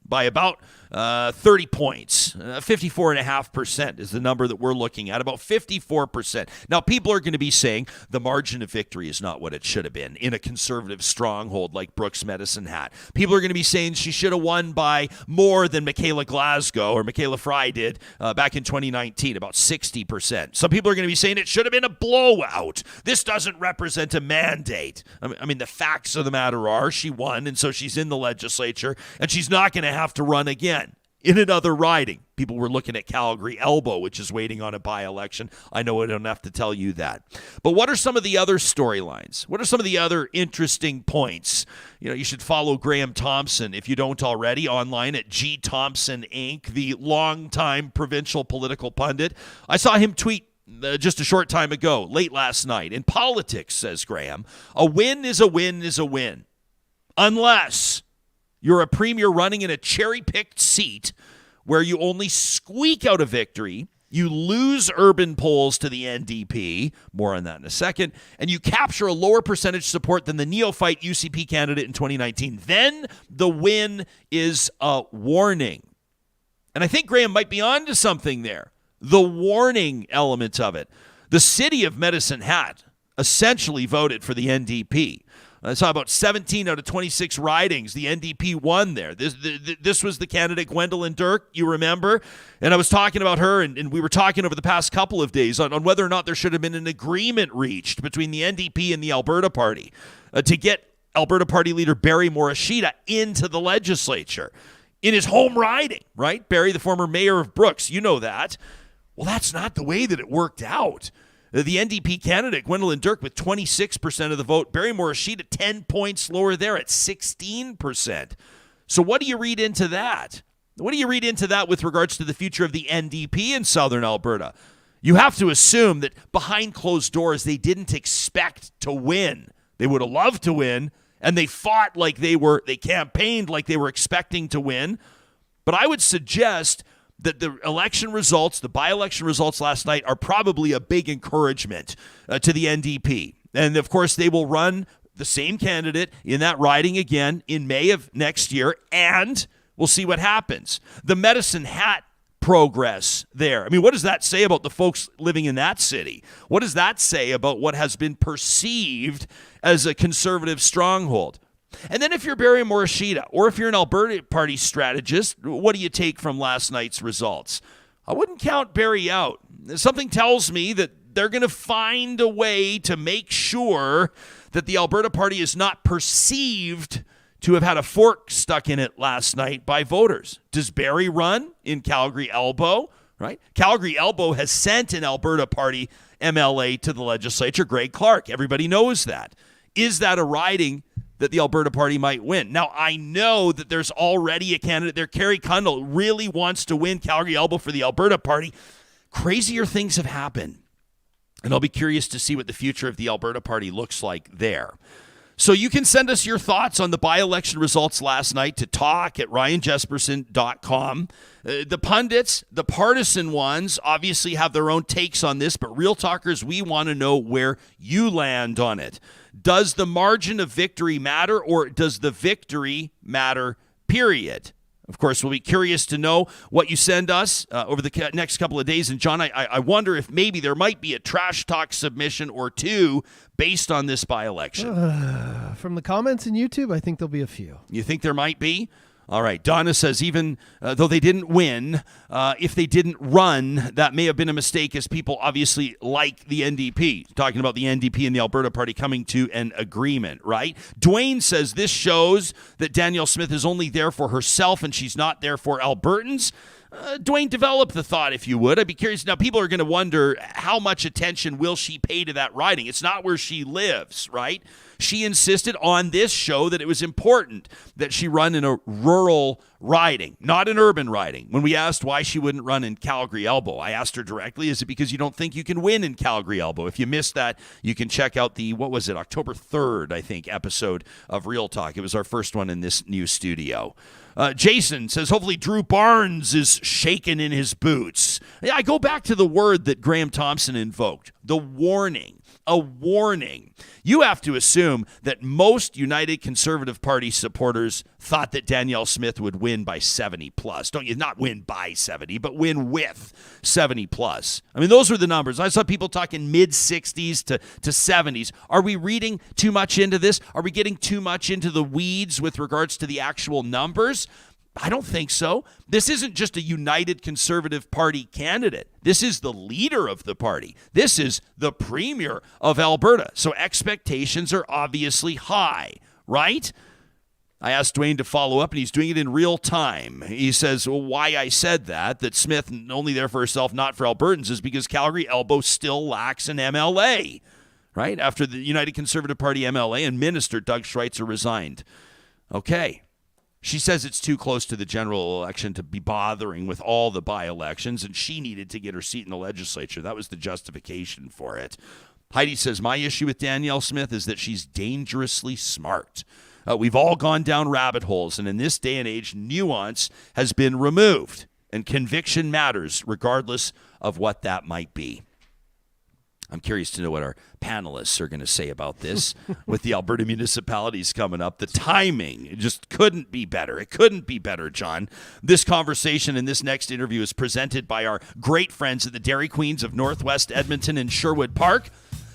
by about 30 points. 54.5% is the number that we're looking at, about 54%. Now, people are going to be saying the margin of victory is not what it should have been in a conservative stronghold like Brooks Medicine Hat. People are going to be saying she should have won by more than Michaela Glasgow or Michaela Fry did back in 2019, about 60%. Some people are going to be saying it should have been a blowout. This doesn't represent a mandate. The facts of the matter are she won, and so she's in the legislature, and she's not going to have to run again in another riding. People were looking at Calgary Elbow, which is waiting on a by-election. I know I don't have to tell you that. But what are some of the other storylines? What are some of the other interesting points? You should follow Graham Thompson, if you don't already, online at G Thompson Inc., the longtime provincial political pundit. I saw him tweet just a short time ago, late last night. In politics, says Graham, a win is a win is a win. Unless you're a premier running in a cherry-picked seat where you only squeak out a victory, you lose urban polls to the NDP, more on that in a second, and you capture a lower percentage support than the neophyte UCP candidate in 2019. Then the win is a warning. And I think Graham might be onto something there. The warning element of it. The city of Medicine Hat essentially voted for the NDP. I saw about 17 out of 26 ridings. The NDP won there. This was the candidate Gwendolyn Dirk, you remember? And I was talking about her, and we were talking over the past couple of days on whether or not there should have been an agreement reached between the NDP and the Alberta Party to get Alberta Party leader Barry Morishita into the legislature in his home riding, right? Barry, the former mayor of Brooks, you know that. Well, that's not the way that it worked out. The NDP candidate, Gwendolyn Dirk, with 26% of the vote. Barry Morishita, 10 points lower there at 16%. So what do you read into that? What do you read into that with regards to the future of the NDP in Southern Alberta? You have to assume that behind closed doors, they didn't expect to win. They would have loved to win, and they fought like they campaigned like they were expecting to win. But I would suggest that the election results, the by-election results last night, are probably a big encouragement to the NDP. And, of course, they will run the same candidate in that riding again in May of next year, and we'll see what happens. The Medicine Hat progress there. I mean, what does that say about the folks living in that city? What does that say about what has been perceived as a conservative stronghold? And then if you're Barry Morishita, or if you're an Alberta Party strategist, what do you take from last night's results? I wouldn't count Barry out. Something tells me that they're going to find a way to make sure that the Alberta Party is not perceived to have had a fork stuck in it last night by voters. Does Barry run in Calgary Elbow? Right? Calgary Elbow has sent an Alberta Party MLA to the legislature, Greg Clark. Everybody knows that. Is that a riding that the Alberta Party might win? Now, I know that there's already a candidate there. Kerry Kundal really wants to win Calgary Elbow for the Alberta Party. Crazier things have happened, and I'll be curious to see what the future of the Alberta Party looks like there. So you can send us your thoughts on the by-election results last night to talk@ryanjesperson.com. The pundits, the partisan ones, obviously have their own takes on this, but Real Talkers, we want to know where you land on it. Does the margin of victory matter, or does the victory matter, period? Of course, we'll be curious to know what you send us over the next couple of days. And, John, I wonder if maybe there might be a trash talk submission or two based on this by-election. From the comments in YouTube, I think there'll be a few. You think there might be? All right. Donna says even though they didn't win, if they didn't run, that may have been a mistake, as people obviously like the NDP. Talking about the NDP and the Alberta Party coming to an agreement, right? Dwayne says this shows that Danielle Smith is only there for herself and she's not there for Albertans. Dwayne, develop the thought, if you would. I'd be curious. Now, people are going to wonder how much attention will she pay to that riding. It's not where she lives, right? She insisted on this show that it was important that she run in a rural riding, not an urban riding. When we asked why she wouldn't run in Calgary Elbow, I asked her directly, is it because you don't think you can win in Calgary Elbow? If you missed that, you can check out the, October 3rd, I think, episode of Real Talk. It was our first one in this new studio. Jason says, hopefully Drew Barnes is shaken in his boots. Yeah, I go back to the word that Graham Thompson invoked, the warning. A warning. You have to assume that most United Conservative Party supporters thought that Danielle Smith would win by 70 plus. Don't you? Not win by 70, but win with 70 plus. I mean, those were the numbers. I saw people talking mid-60s to 70s. Are we reading too much into this? Are we getting too much into the weeds with regards to the actual numbers? I don't think so. This isn't just a United Conservative Party candidate. This is the leader of the party. This is the premier of Alberta. So expectations are obviously high, right? I asked Dwayne to follow up, and he's doing it in real time. He says, well, why I said that Smith only there for herself, not for Albertans, is because Calgary Elbow still lacks an MLA, right? After the United Conservative Party MLA and Minister Doug Schweitzer resigned. Okay. She says it's too close to the general election to be bothering with all the by-elections, and she needed to get her seat in the legislature. That was the justification for it. Heidi says, my issue with Danielle Smith is that she's dangerously smart. We've all gone down rabbit holes, and in this day and age, nuance has been removed, and conviction matters regardless of what that might be. I'm curious to know what our panelists are going to say about this with the Alberta Municipalities coming up. The timing just couldn't be better. It couldn't be better, John. This conversation and this next interview is presented by our great friends at the Dairy Queens of Northwest Edmonton and Sherwood Park.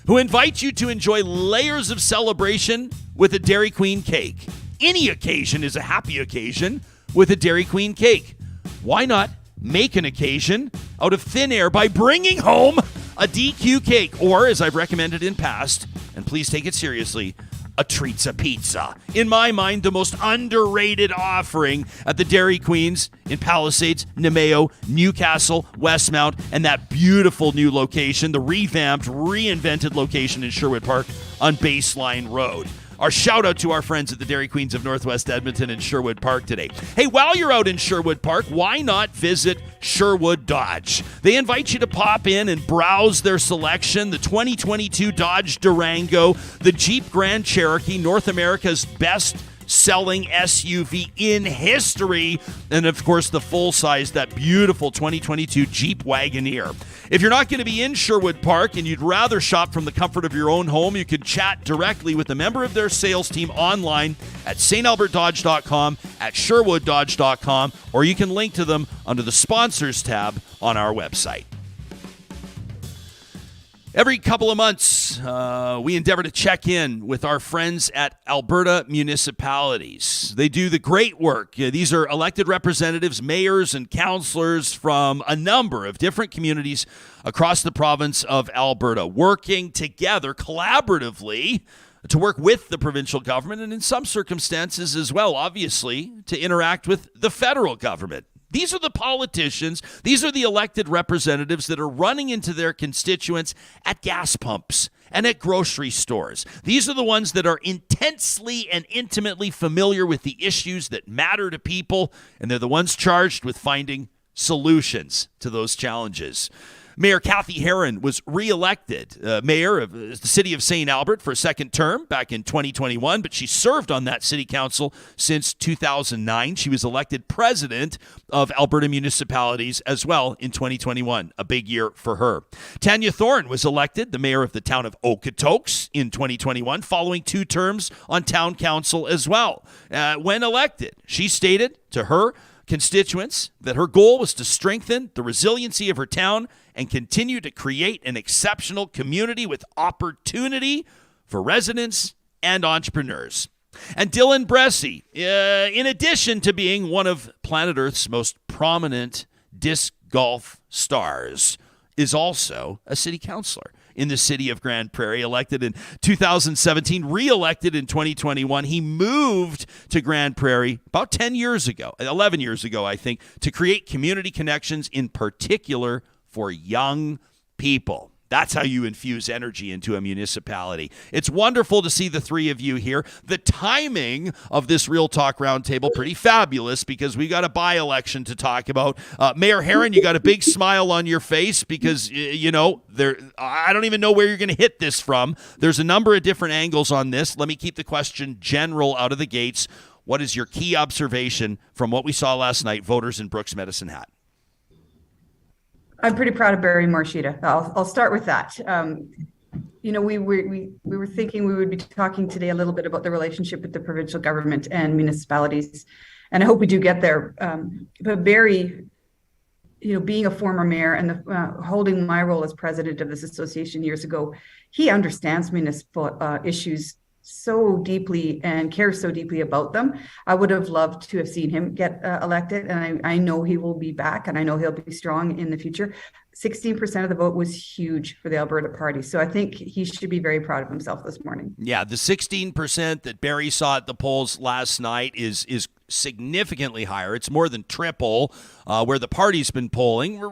who invite you to enjoy layers of celebration with a Dairy Queen cake. Any occasion is a happy occasion with a Dairy Queen cake. Why not make an occasion out of thin air by bringing home a DQ cake, or, as I've recommended in past, and please take it seriously, a Treatza Pizza. In my mind, the most underrated offering at the Dairy Queens in Palisades, Nemeo, Newcastle, Westmount, and that beautiful new location, the revamped, reinvented location in Sherwood Park on Baseline Road. Our shout out to our friends at the Dairy Queens of Northwest Edmonton and Sherwood Park today. Hey, while you're out in Sherwood Park, why not visit Sherwood Dodge? They invite you to pop in and browse their selection. The 2022 Dodge Durango, the Jeep Grand Cherokee, North America's best-selling SUV in history, and of course the full-size, that beautiful 2022 Jeep Wagoneer. If you're not going to be in Sherwood Park and you'd rather shop from the comfort of your own home, you can chat directly with a member of their sales team online at stalbertdodge.com, at sherwooddodge.com, or you can link to them under the sponsors tab on our website. Every couple of months, we endeavor to check in with our friends at Alberta Municipalities. They do the great work. These are elected representatives, mayors, and councillors from a number of different communities across the province of Alberta, working together collaboratively to work with the provincial government, and in some circumstances as well, obviously, to interact with the federal government. These are the politicians, these are the elected representatives that are running into their constituents at gas pumps and at grocery stores. These are the ones that are intensely and intimately familiar with the issues that matter to people, and they're the ones charged with finding solutions to those challenges. Mayor Cathy Heron was re-elected mayor of the city of St. Albert for a second term back in 2021, but she served on that city council since 2009. She was elected president of Alberta Municipalities as well in 2021, a big year for her. Tanya Thorn was elected the mayor of the town of Okotoks in 2021, following 2 terms on town council as well. When elected, she stated to her constituents that her goal was to strengthen the resiliency of her town and continue to create an exceptional community with opportunity for residents and entrepreneurs. And Dylan Bressey, in addition to being one of planet Earth's most prominent disc golf stars, is also a city councillor in the city of Grande Prairie, elected in 2017, re-elected in 2021. He moved to Grande Prairie about 11 years ago, I think, to create community connections, in particular for young people. That's how you infuse energy into a municipality. It's wonderful to see the three of you here. The timing of this Real Talk Roundtable, pretty fabulous, because we got a by-election to talk about. Mayor Heron, you got a big smile on your face because, I don't even know where you're going to hit this from. There's a number of different angles on this. Let me keep the question general out of the gates. What is your key observation from what we saw last night, voters in Brooks Medicine Hat? I'm pretty proud of Barry Morshida. I'll start with that. We were thinking we would be talking today a little bit about the relationship with the provincial government and municipalities, and I hope we do get there. But Barry, being a former mayor and holding my role as president of this association years ago, he understands municipal issues so deeply and cares so deeply about them. I would have loved to have seen him get elected, and I know he will be back, and I know he'll be strong in the future. 16% of the vote was huge for the Alberta Party, so I think he should be very proud of himself this morning. Yeah, the 16% that Barry saw at the polls last night is significantly higher. It's more than triple where the party's been polling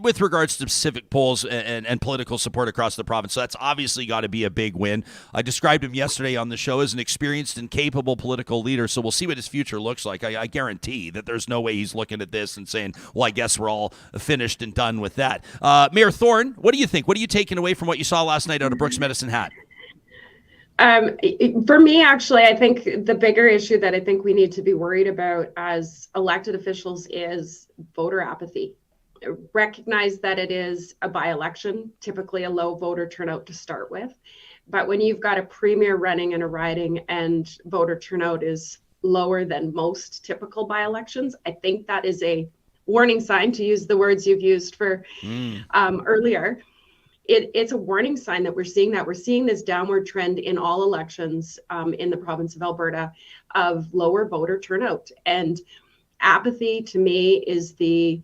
with regards to specific polls and political support across the province. So that's obviously got to be a big win. I described him yesterday on the show as an experienced and capable political leader, so we'll see what his future looks like. I guarantee that there's no way he's looking at this and saying, well, I guess we're all finished and done with that. Mayor Thorn, what do you think? What are you taking away from what you saw last night out of Brooks Medicine Hat? For me, actually, I think the bigger issue that I think we need to be worried about as elected officials is voter apathy. Recognize that it is a by-election, typically a low voter turnout to start with. But when you've got a premier running in a riding and voter turnout is lower than most typical by-elections, I think that is a warning sign, to use the words you've used for earlier. it's a warning sign that we're seeing this downward trend in all elections in the province of Alberta of lower voter turnout. And apathy, to me, is the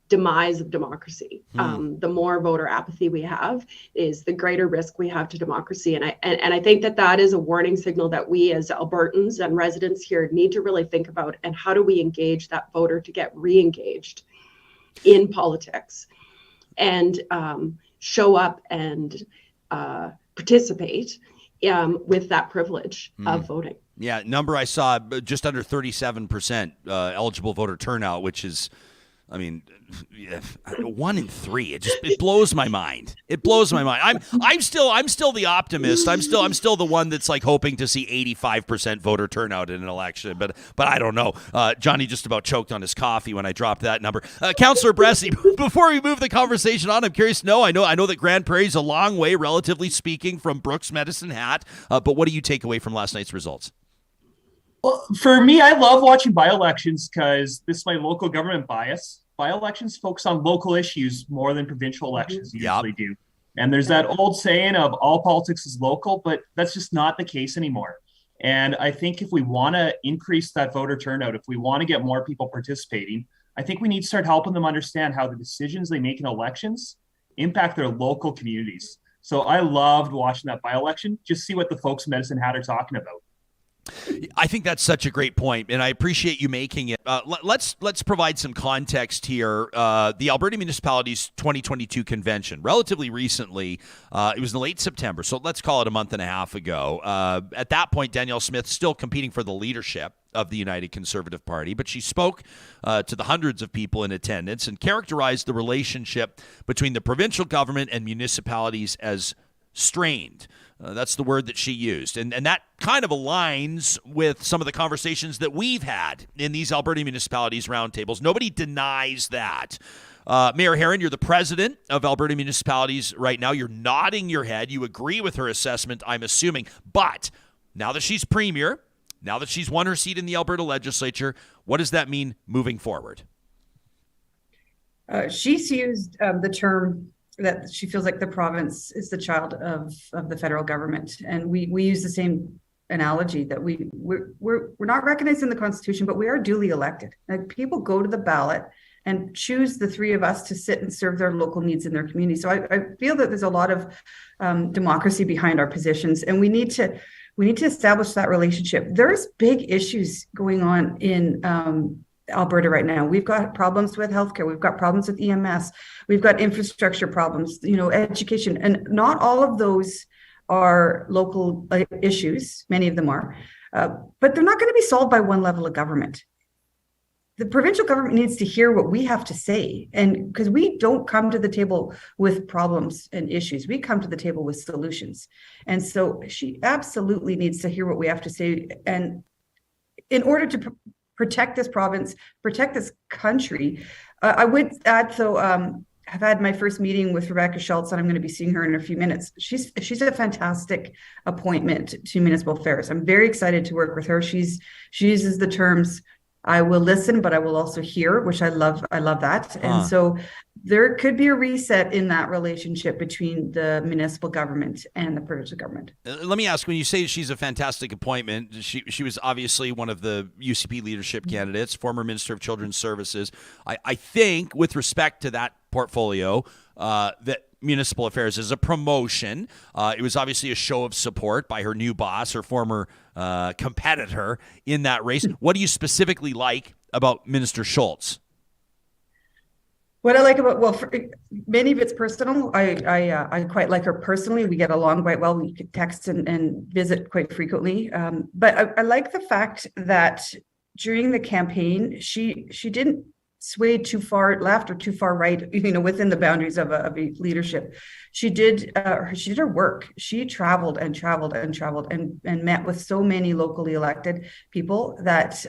demise of democracy. The more voter apathy we have is the greater risk we have to democracy. And I think that is a warning signal that we as Albertans and residents here need to really think about, and how do we engage that voter to get re-engaged in politics and show up and participate with that privilege of voting. Yeah, number I saw, just under 37% eligible voter turnout, which is, I mean, 1 in 3. It blows my mind. It blows my mind. I'm still the optimist. I'm still the one that's like hoping to see 85% voter turnout in an election. But I don't know. Johnny just about choked on his coffee when I dropped that number. Councillor Bressey, before we move the conversation on, I'm curious to know. I know that Grande Prairie is a long way, relatively speaking, from Brooks Medicine Hat. But what do you take away from last night's results? Well, for me, I love watching by-elections because this is my local government bias. By-elections focus on local issues more than provincial elections usually do. And there's that old saying of all politics is local, but that's just not the case anymore. And I think if we want to increase that voter turnout, if we want to get more people participating, I think we need to start helping them understand how the decisions they make in elections impact their local communities. So I loved watching that by-election, just see what the folks in Medicine Hat are talking about. I think that's such a great point, and I appreciate you making it. Let's provide some context here. The Alberta Municipalities 2022 convention, relatively recently, it was in late September, so let's call it a month and a half ago. At that point, Danielle Smith still competing for the leadership of the United Conservative Party, but she spoke to the hundreds of people in attendance and characterized the relationship between the provincial government and municipalities as strained. That's the word that she used. And that kind of aligns with some of the conversations that we've had in these Alberta Municipalities roundtables. Nobody denies that. Mayor Heron, you're the president of Alberta Municipalities right now. You're nodding your head. You agree with her assessment, I'm assuming. But now that she's premier, now that she's won her seat in the Alberta Legislature, what does that mean moving forward? She's used the term that she feels like the province is the child of the federal government. And we use the same analogy that we're not recognized in the Constitution, but we are duly elected. Like, people go to the ballot and choose the three of us to sit and serve their local needs in their community. So I feel that there's a lot of democracy behind our positions, and we need to establish that relationship. There's big issues going on in Alberta right now. We've got problems with healthcare. We've got problems with EMS. We've got infrastructure problems, education. And not all of those are local issues. Many of them are. But they're not going to be solved by one level of government. The provincial government needs to hear what we have to say. And because we don't come to the table with problems and issues, we come to the table with solutions. And so she absolutely needs to hear what we have to say. And in order to protect this province, protect this country. I would add, I've had my first meeting with Rebecca Schultz, and I'm going to be seeing her in a few minutes. She's a fantastic appointment to municipal affairs. I'm very excited to work with her. She uses the terms, I will listen, but I will also hear, which I love that. And so there could be a reset in that relationship between the municipal government and the provincial government. Let me ask, when you say she's a fantastic appointment, she was obviously one of the UCP leadership candidates, former Minister of Children's Services. I think with respect to that portfolio, that municipal affairs is a promotion. It was obviously a show of support by her new boss, her former competitor in that race. What do you specifically like about Minister Schultz? What I like about, many of it's personal. I quite like her personally. We get along quite well. We could text and visit quite frequently. But I like the fact that during the campaign, she didn't sway too far left or too far right, within the boundaries of a leadership. She did her work. She traveled and met with so many locally elected people that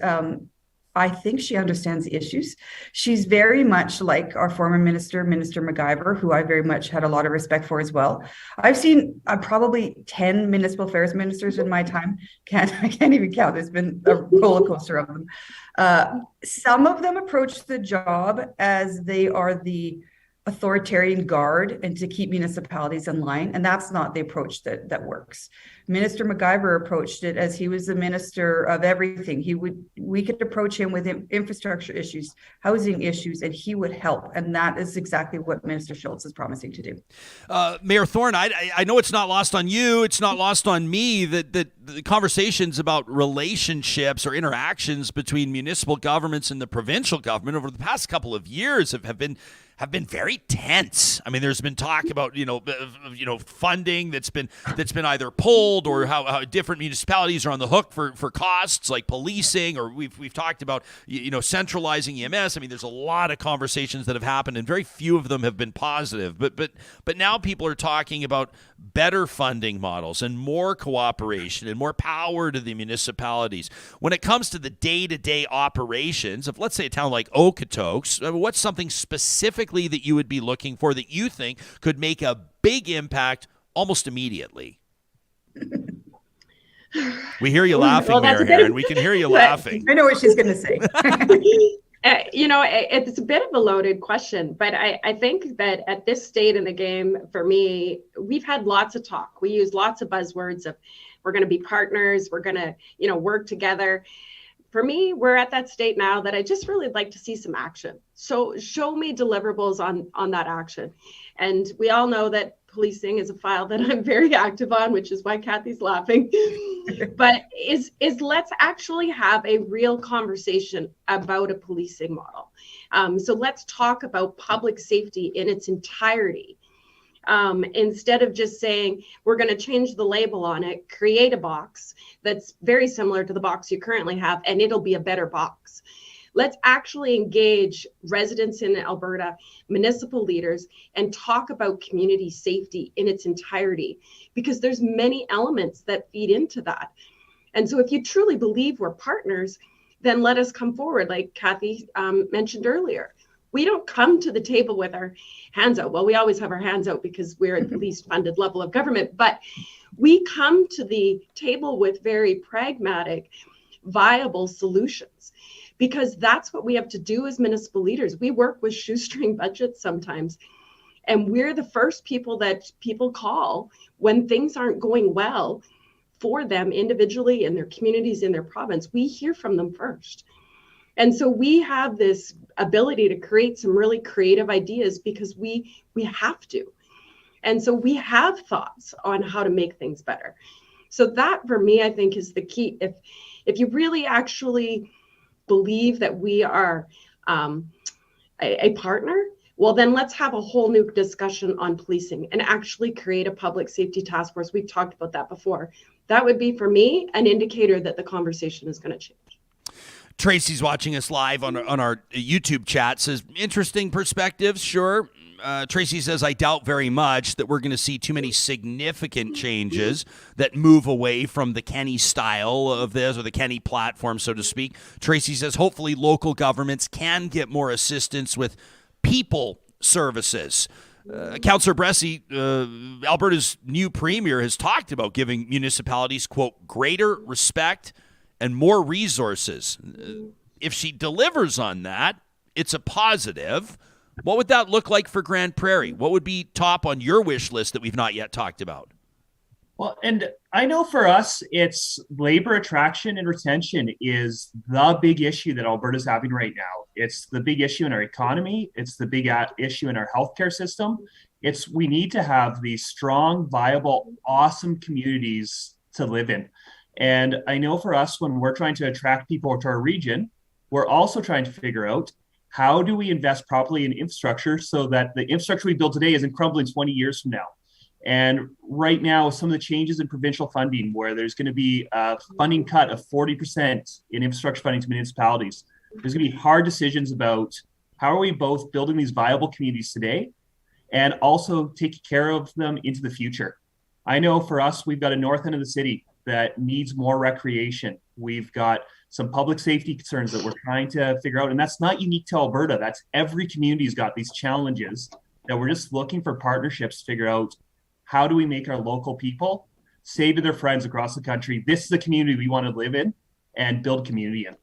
I think she understands the issues. She's very much like our former Minister MacGyver, who I very much had a lot of respect for as well. I've seen probably 10 municipal affairs ministers in my time. I can't even count. There's been a roller coaster of them. Some of them approach the job as they are the authoritarian guard and to keep municipalities in line. And that's not the approach that works. Minister MacGyver approached it as he was the minister of everything. We could approach him with infrastructure issues, housing issues, and he would help. And that is exactly what Minister Schultz is promising to do. Mayor Thorn, I know it's not lost on you, it's not lost on me that the conversations about relationships or interactions between municipal governments and the provincial government over the past couple of years have been very tense. I mean, there's been talk about funding that's been either pulled, or how different municipalities are on the hook for costs like policing, or we've talked about centralizing EMS. I mean, there's a lot of conversations that have happened, and very few of them have been positive. But now people are talking about better funding models and more cooperation and more power to the municipalities when it comes to the day-to-day operations of, let's say, a town like Okotoks. What's something specifically that you would be looking for that you think could make a big impact almost immediately? We hear you laughing, Mayor Heron. We can hear you laughing. I know what she's going to say. It's a bit of a loaded question, but I think that at this state in the game, for me, we've had lots of talk. We use lots of buzzwords of we're going to be partners, we're going to, work together. For me, we're at that state now that I just really like to see some action. So show me deliverables on that action. And we all know that policing is a file that I'm very active on, which is why Cathy's laughing. But is let's actually have a real conversation about a policing model. So let's talk about public safety in its entirety. Instead of just saying, we're going to change the label on it, create a box that's very similar to the box you currently have, and it'll be a better box. Let's actually engage residents in Alberta, municipal leaders, and talk about community safety in its entirety, because there's many elements that feed into that. And so if you truly believe we're partners, then let us come forward, like Cathy mentioned earlier. We don't come to the table with our hands out. Well, we always have our hands out because we're at the least funded level of government, but we come to the table with very pragmatic, viable solutions, because that's what we have to do as municipal leaders. We work with shoestring budgets sometimes, and we're the first people that people call when things aren't going well for them individually, in their communities, in their province. We hear from them first. And so we have this ability to create some really creative ideas because we have to. And so we have thoughts on how to make things better. So that, for me, I think is the key. If you really actually believe that we are a partner, well, then let's have a whole new discussion on policing and actually create a public safety task force. We've talked about that before. That would be, for me, an indicator that the conversation is going to change. Tracy's watching us live on our YouTube chat, says, interesting perspectives, sure. Tracy says, I doubt very much that we're going to see too many significant changes that move away from the Kenny style of this, or the Kenny platform, so to speak. Tracy says, hopefully local governments can get more assistance with people services. Councillor Bressey, Alberta's new premier, has talked about giving municipalities, quote, greater respect and more resources. If she delivers on that, it's a positive. What would that look like for Grande Prairie? What would be top on your wish list that we've not yet talked about? Well, and I know for us, it's labor attraction and retention is the big issue that Alberta's having right now. It's the big issue in our economy. It's the big issue in our healthcare system. We need to have these strong, viable, awesome communities to live in. And I know for us, when we're trying to attract people to our region, we're also trying to figure out how do we invest properly in infrastructure so that the infrastructure we build today isn't crumbling 20 years from now. And right now, some of the changes in provincial funding, where there's going to be a funding cut of 40% in infrastructure funding to municipalities, there's going to be hard decisions about how are we both building these viable communities today and also taking care of them into the future. I know for us, we've got a north end of the city that needs more recreation. We've got some public safety concerns that we're trying to figure out. And that's not unique to Alberta. That's every community's got these challenges that we're just looking for partnerships to figure out how do we make our local people say to their friends across the country, this is the community we want to live in and build community in.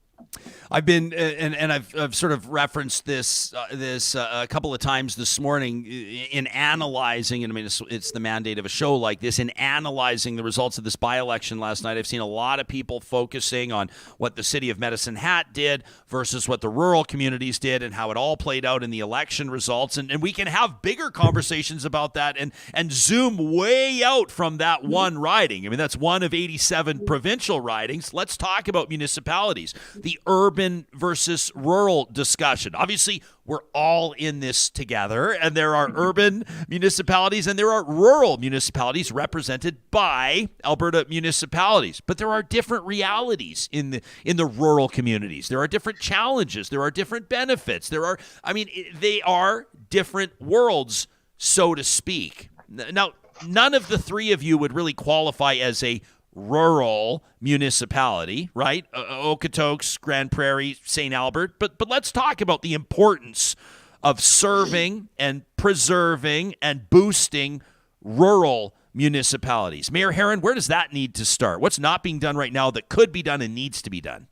I've been and I've sort of referenced this a couple of times this morning in analyzing, and I mean it's the mandate of a show like this, in analyzing the results of this by-election last night. I've seen a lot of people focusing on what the city of Medicine Hat did versus what the rural communities did and how it all played out in the election results, and we can have bigger conversations about that and zoom way out from that one riding. I mean, that's one of 87 provincial ridings. Let's talk about municipalities. The urban versus rural discussion. Obviously, we're all in this together, and there are urban municipalities and there are rural municipalities represented by Alberta Municipalities. But there are different realities in the rural communities. There are different challenges. There are different benefits. They are different worlds, so to speak. Now, none of the three of you would really qualify as a rural municipality, right? Okotoks, Grande Prairie, St. Albert. But let's talk about the importance of serving and preserving and boosting rural municipalities. Mayor Heron, where does that need to start? What's not being done right now that could be done and needs to be done?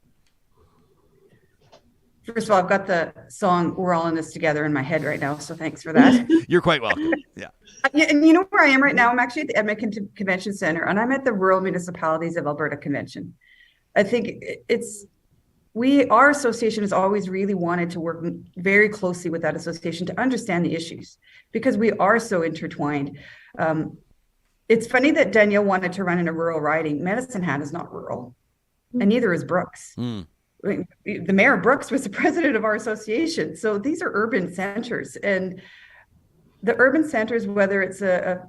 First of all, I've got the song "We're All in This Together" in my head right now, so thanks for that. You're quite welcome. Yeah. And you know where I am right now? I'm actually at the Edmonton Convention Center, and I'm at the Rural Municipalities of Alberta Convention. I think our association has always really wanted to work very closely with that association to understand the issues, because we are so intertwined. It's funny that Danielle wanted to run in a rural riding. Medicine Hat is not rural, and neither is Brooks. The Mayor Brooks was the president of our association. So these are urban centers, and the urban centers, whether it's a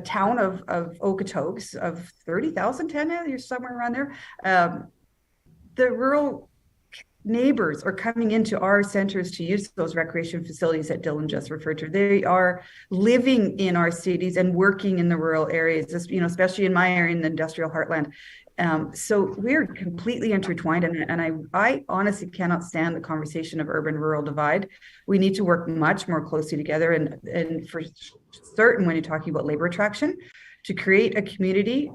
town of Okotoks of 30,000, Tanya, you're somewhere around there. The rural neighbors are coming into our centers to use those recreation facilities that Dylan just referred to. They are living in our cities and working in the rural areas, especially in my area in the industrial heartland. So we're completely intertwined, and I honestly cannot stand the conversation of urban-rural divide. We need to work much more closely together, and for certain, when you're talking about labor attraction, to create a community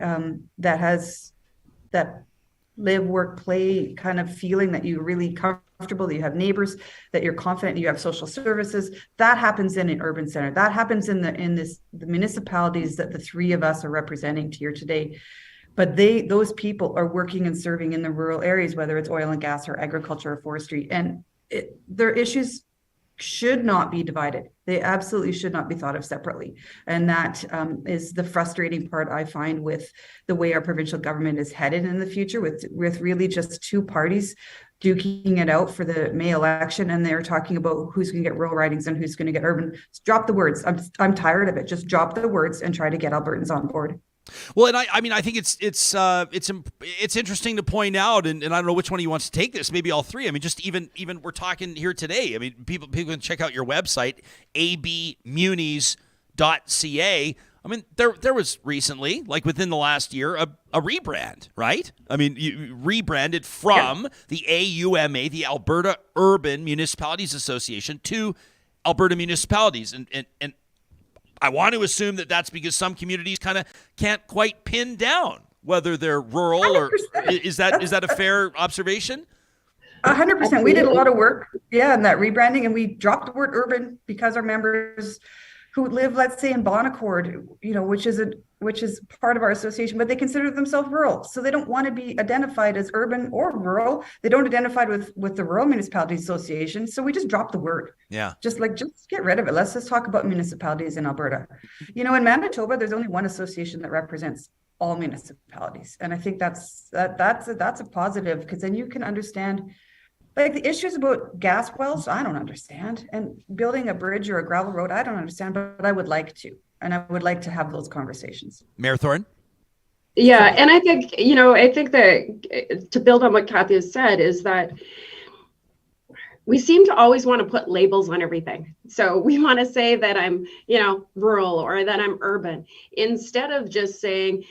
that has that live, work, play kind of feeling, that you're really comfortable, that you have neighbors, that you're confident, you have social services. That happens in an urban center. That happens in the municipalities that the three of us are representing here today. But those people are working and serving in the rural areas, whether it's oil and gas or agriculture or forestry. And their issues should not be divided. They absolutely should not be thought of separately. And that is the frustrating part I find with the way our provincial government is headed in the future, with really just two parties duking it out for the May election. And they're talking about who's going to get rural ridings and who's going to get urban. Just drop the words. I'm tired of it. Just drop the words and try to get Albertans on board. Well, and I think it's interesting to point out, and I don't know which one of you wants to take this. Maybe all three. I mean, just even we're talking here today. I mean, people can check out your website, abmunis.ca. I mean, there was recently, like within the last year, a rebrand, right? I mean, you rebranded from the AUMA, the Alberta Urban Municipalities Association, to Alberta Municipalities, and I want to assume that that's because some communities kind of can't quite pin down whether they're rural 100%. Or is that a fair observation? 100%. We did a lot of work, in that rebranding, and we dropped the word urban because our members who live, let's say, in Bonaccord, which is part of our association, but they consider themselves rural. So they don't want to be identified as urban or rural. They don't identify with the Rural Municipalities Association. So we just dropped the word. Yeah. Just get rid of it. Let's just talk about municipalities in Alberta. In Manitoba, there's only one association that represents all municipalities. And I think that's a positive, because then you can understand, like, the issues about gas wells, I don't understand. And building a bridge or a gravel road, I don't understand, but I would like to. And I would like to have those conversations. Mayor Thorn? Yeah, and I think that to build on what Cathy has said is that we seem to always want to put labels on everything. So we want to say that I'm, rural or that I'm urban, instead of just saying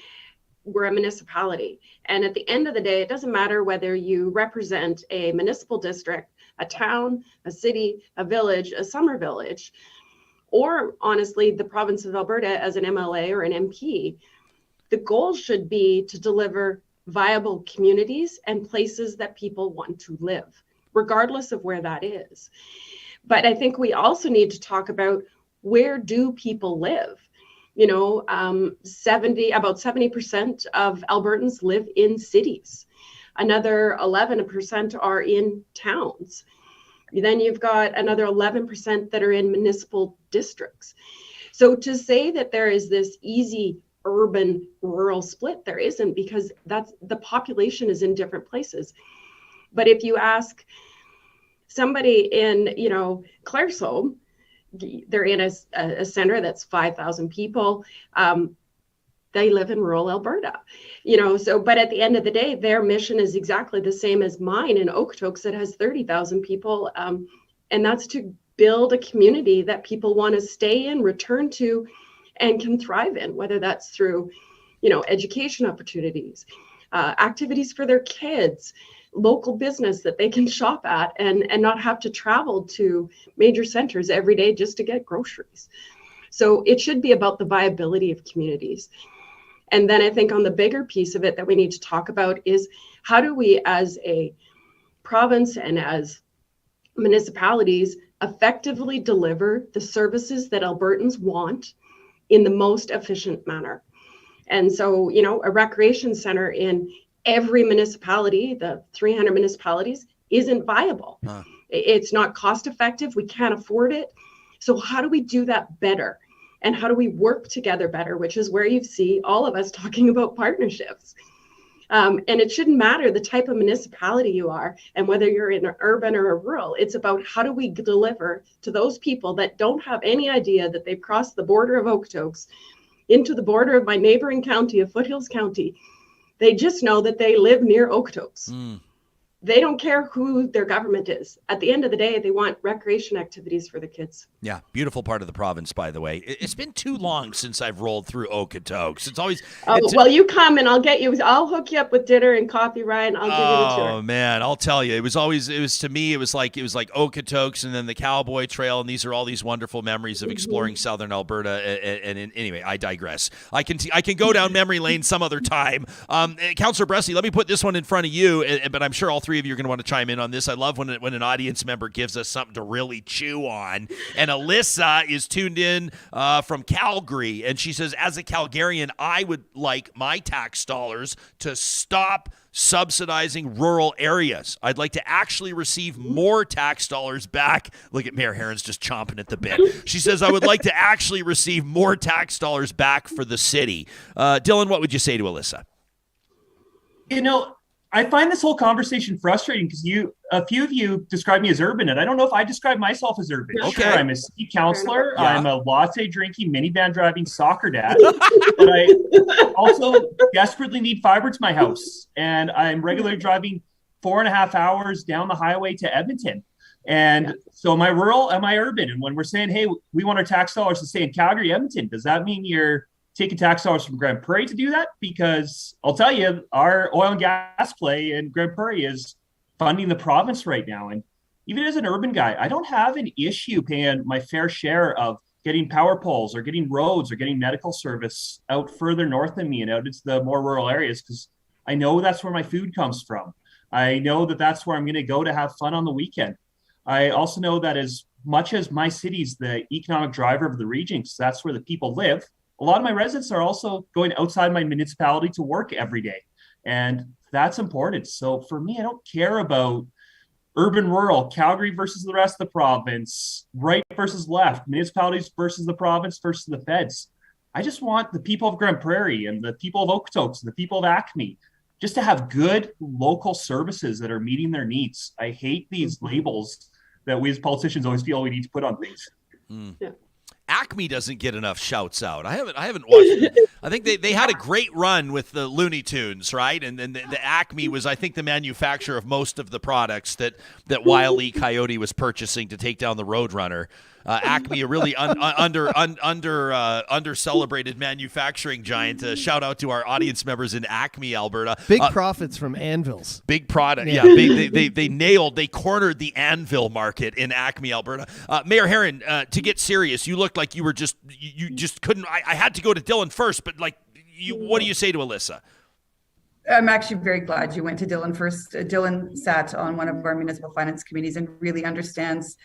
we're a municipality. And at the end of the day, it doesn't matter whether you represent a municipal district, a town, a city, a village, a summer village, or honestly, the province of Alberta as an MLA or an MP. The goal should be to deliver viable communities and places that people want to live, regardless of where that is. But I think we also need to talk about, where do people live? You know, about 70% of Albertans live in cities. Another 11% are in towns. Then you've got another 11% that are in municipal districts. So to say that there is this easy urban rural split, there isn't, because that's, the population is in different places. But if you ask somebody in, you know, Claresholm, they're in a center that's 5,000 people. They live in rural Alberta, you know, so, but at the end of the day, their mission is exactly the same as mine in Okotoks that has 30,000 people. And that's to build a community that people want to stay in, return to, and can thrive in, whether that's through, you know, education opportunities, activities for their kids, local business that they can shop at and not have to travel to major centers every day just to get groceries. So it should be about the viability of communities. And then I think on the bigger piece of it that we need to talk about is, how do we as a province and as municipalities effectively deliver the services that Albertans want in the most efficient manner? And so, you know, a recreation center in every municipality, the 300 municipalities, isn't viable. It's not cost effective. We can't afford it. So how do we do that better? And how do we work together better? Which is where you see all of us talking about partnerships. And it shouldn't matter the type of municipality you are and whether you're in an urban or a rural. It's about, how do we deliver to those people that don't have any idea that they've crossed the border of Okotoks into the border of my neighboring county of Foothills County. They just know that they live near Okotoks. They don't care who their government is. At the end of the day, they want recreation activities for the kids. Yeah, beautiful part of the province, by the way. It's been too long since I've rolled through Okotoks. It's always... well, you come and I'll hook you up with dinner and coffee, Ryan. I'll give you the tour. Oh, man, I'll tell you. It was to me, it was like Okotoks and then the Cowboy Trail, and these are all these wonderful memories of exploring southern Alberta. Anyway, I digress. I can go down memory lane some other time. Councillor Bressey, let me put this one in front of you, but I'm sure all three of you are going to want to chime in on this. I love when an audience member gives us something to really chew on. And Alyssa is tuned in from Calgary, and she says, as a Calgarian, I would like my tax dollars to stop subsidizing rural areas. I'd like to actually receive more tax dollars back. Look at Mayor Heron's just chomping at the bit. She says, I would like to actually receive more tax dollars back for the city. Dylan, what would you say to Alyssa? You know, I find this whole conversation frustrating because a few of you describe me as urban, and I don't know if I describe myself as urban. Okay. Sure, I'm a city councillor. Yeah. I'm a latte drinking, minivan driving soccer dad, but I also desperately need fiber to my house, and I'm regularly driving 4.5 hours down the highway to Edmonton. And so am I rural? Am I urban? And when we're saying, hey, we want our tax dollars to stay in Calgary, Edmonton, does that mean you're taking tax dollars from Grande Prairie to do that? Because I'll tell you, our oil and gas play in Grande Prairie is funding the province right now. And even as an urban guy, I don't have an issue paying my fair share of getting power poles or getting roads or getting medical service out further north than me and out into the more rural areas, because I know that's where my food comes from. I know that that's where I'm going to go to have fun on the weekend. I also know that as much as my city's the economic driver of the region, because that's where the people live, a lot of my residents are also going outside my municipality to work every day. And that's important. So for me, I don't care about urban, rural, Calgary versus the rest of the province, right versus left, municipalities versus the province versus the feds. I just want the people of Grande Prairie and the people of Okotoks and the people of Acme just to have good local services that are meeting their needs. I hate these labels that we as politicians always feel we need to put on things. Yeah. Acme doesn't get enough shouts out. I haven't watched it. I think they had a great run with the Looney Tunes, right? And then the Acme was, I think, the manufacturer of most of the products that Wile E. Coyote was purchasing to take down the Roadrunner. Acme, a really under celebrated manufacturing giant. Shout out to our audience members in Acme, Alberta. Big profits from anvils. Big product, yeah. They cornered the anvil market in Acme, Alberta. Mayor Heron, to get serious, you looked like you were you just couldn't. I had to go to Dylan first, but what do you say to Alyssa? I'm actually very glad you went to Dylan first. Dylan sat on one of our municipal finance committees and really understands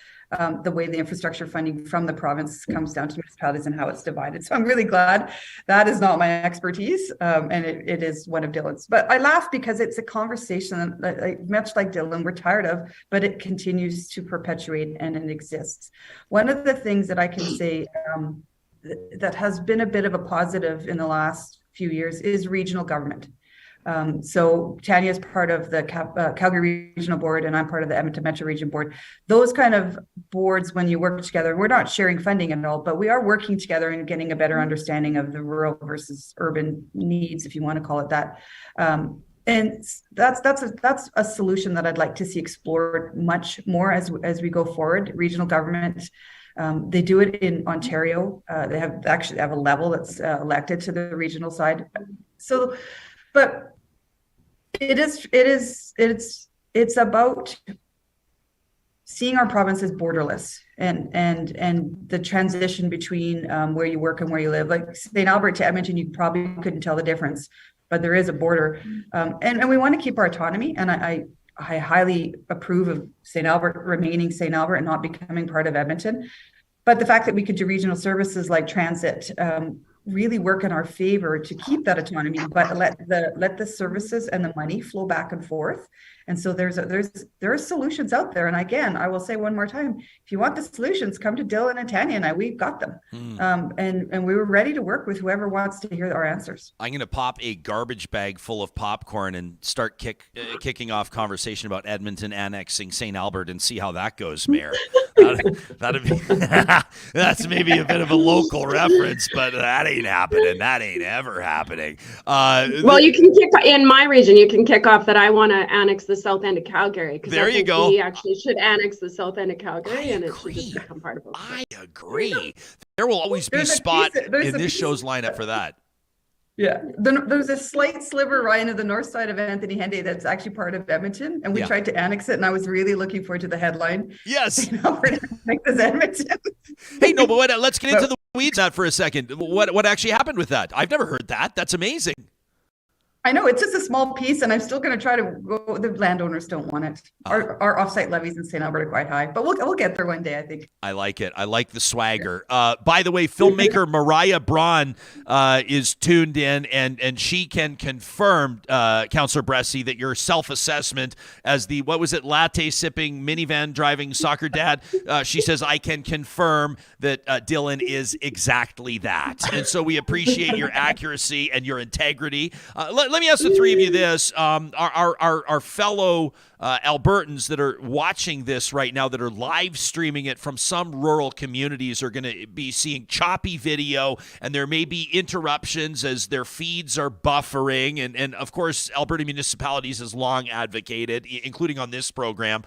the way the infrastructure funding from the province comes down to municipalities and how it's divided. So I'm really glad. That is not my expertise, and it is one of Dylan's. But I laugh because it's a conversation that, much like Dylan, we're tired of, but it continues to perpetuate and it exists. One of the things that I can say that has been a bit of a positive in the last few years is regional government. So Tanya is part of the Calgary Regional Board, and I'm part of the Edmonton Metro Region Board. Those kind of boards, when you work together, we're not sharing funding at all, but we are working together and getting a better understanding of the rural versus urban needs, if you want to call it that. And that's a solution that I'd like to see explored much more as we go forward. Regional government. They do it in Ontario. They have a level that's elected to the regional side. So, but it's about seeing our province as borderless and the transition between where you work and where you live. Like St. Albert to Edmonton, you probably couldn't tell the difference, but there is a border, and we want to keep our autonomy. And I highly approve of St. Albert remaining St. Albert and not becoming part of Edmonton. But the fact that we could do regional services like transit really work in our favor to keep that autonomy, but let the services and the money flow back and forth. And so there are solutions out there. And again, I will say one more time, if you want the solutions, come to Dylan and Tanya and I. We've got them. And we were ready to work with whoever wants to hear our answers. I'm going to pop a garbage bag full of popcorn and start kicking off conversation about Edmonton annexing St. Albert and see how that goes, Mayor. That'd be that's maybe a bit of a local reference, but that ain't happening. That ain't ever happening. Well, you can kick in my region. You can kick off that I want to annex the south end of Calgary. There you go. We actually should annex the south end of Calgary, and it should just become part of it. I agree. There will always be a spot in this show's lineup for that. Yeah, there's a slight sliver, Ryan, of the north side of Anthony Henday that's actually part of Edmonton, and we tried to annex it, and I was really looking forward to the headline. Yes. Edmonton. Hey, no, but let's get into the weeds for a second. What actually happened with that? I've never heard that. That's amazing. I know it's just a small piece, and I'm still going to try to go. The landowners don't want it. Our offsite levies in St. Albert are quite high, but we'll get there one day, I think. I like it. I like the swagger. By the way, filmmaker Mariah Braun is tuned in, and she can confirm, Councillor Bressey, that your self-assessment as the, what was it, latte sipping, minivan driving soccer dad. She says, I can confirm that Dylan is exactly that, and so we appreciate your accuracy and your integrity. Let me ask the three of you this. Our fellow Albertans that are watching this right now, that are live streaming it from some rural communities, are going to be seeing choppy video, and there may be interruptions as their feeds are buffering. And of course, Alberta Municipalities has long advocated, including on this program,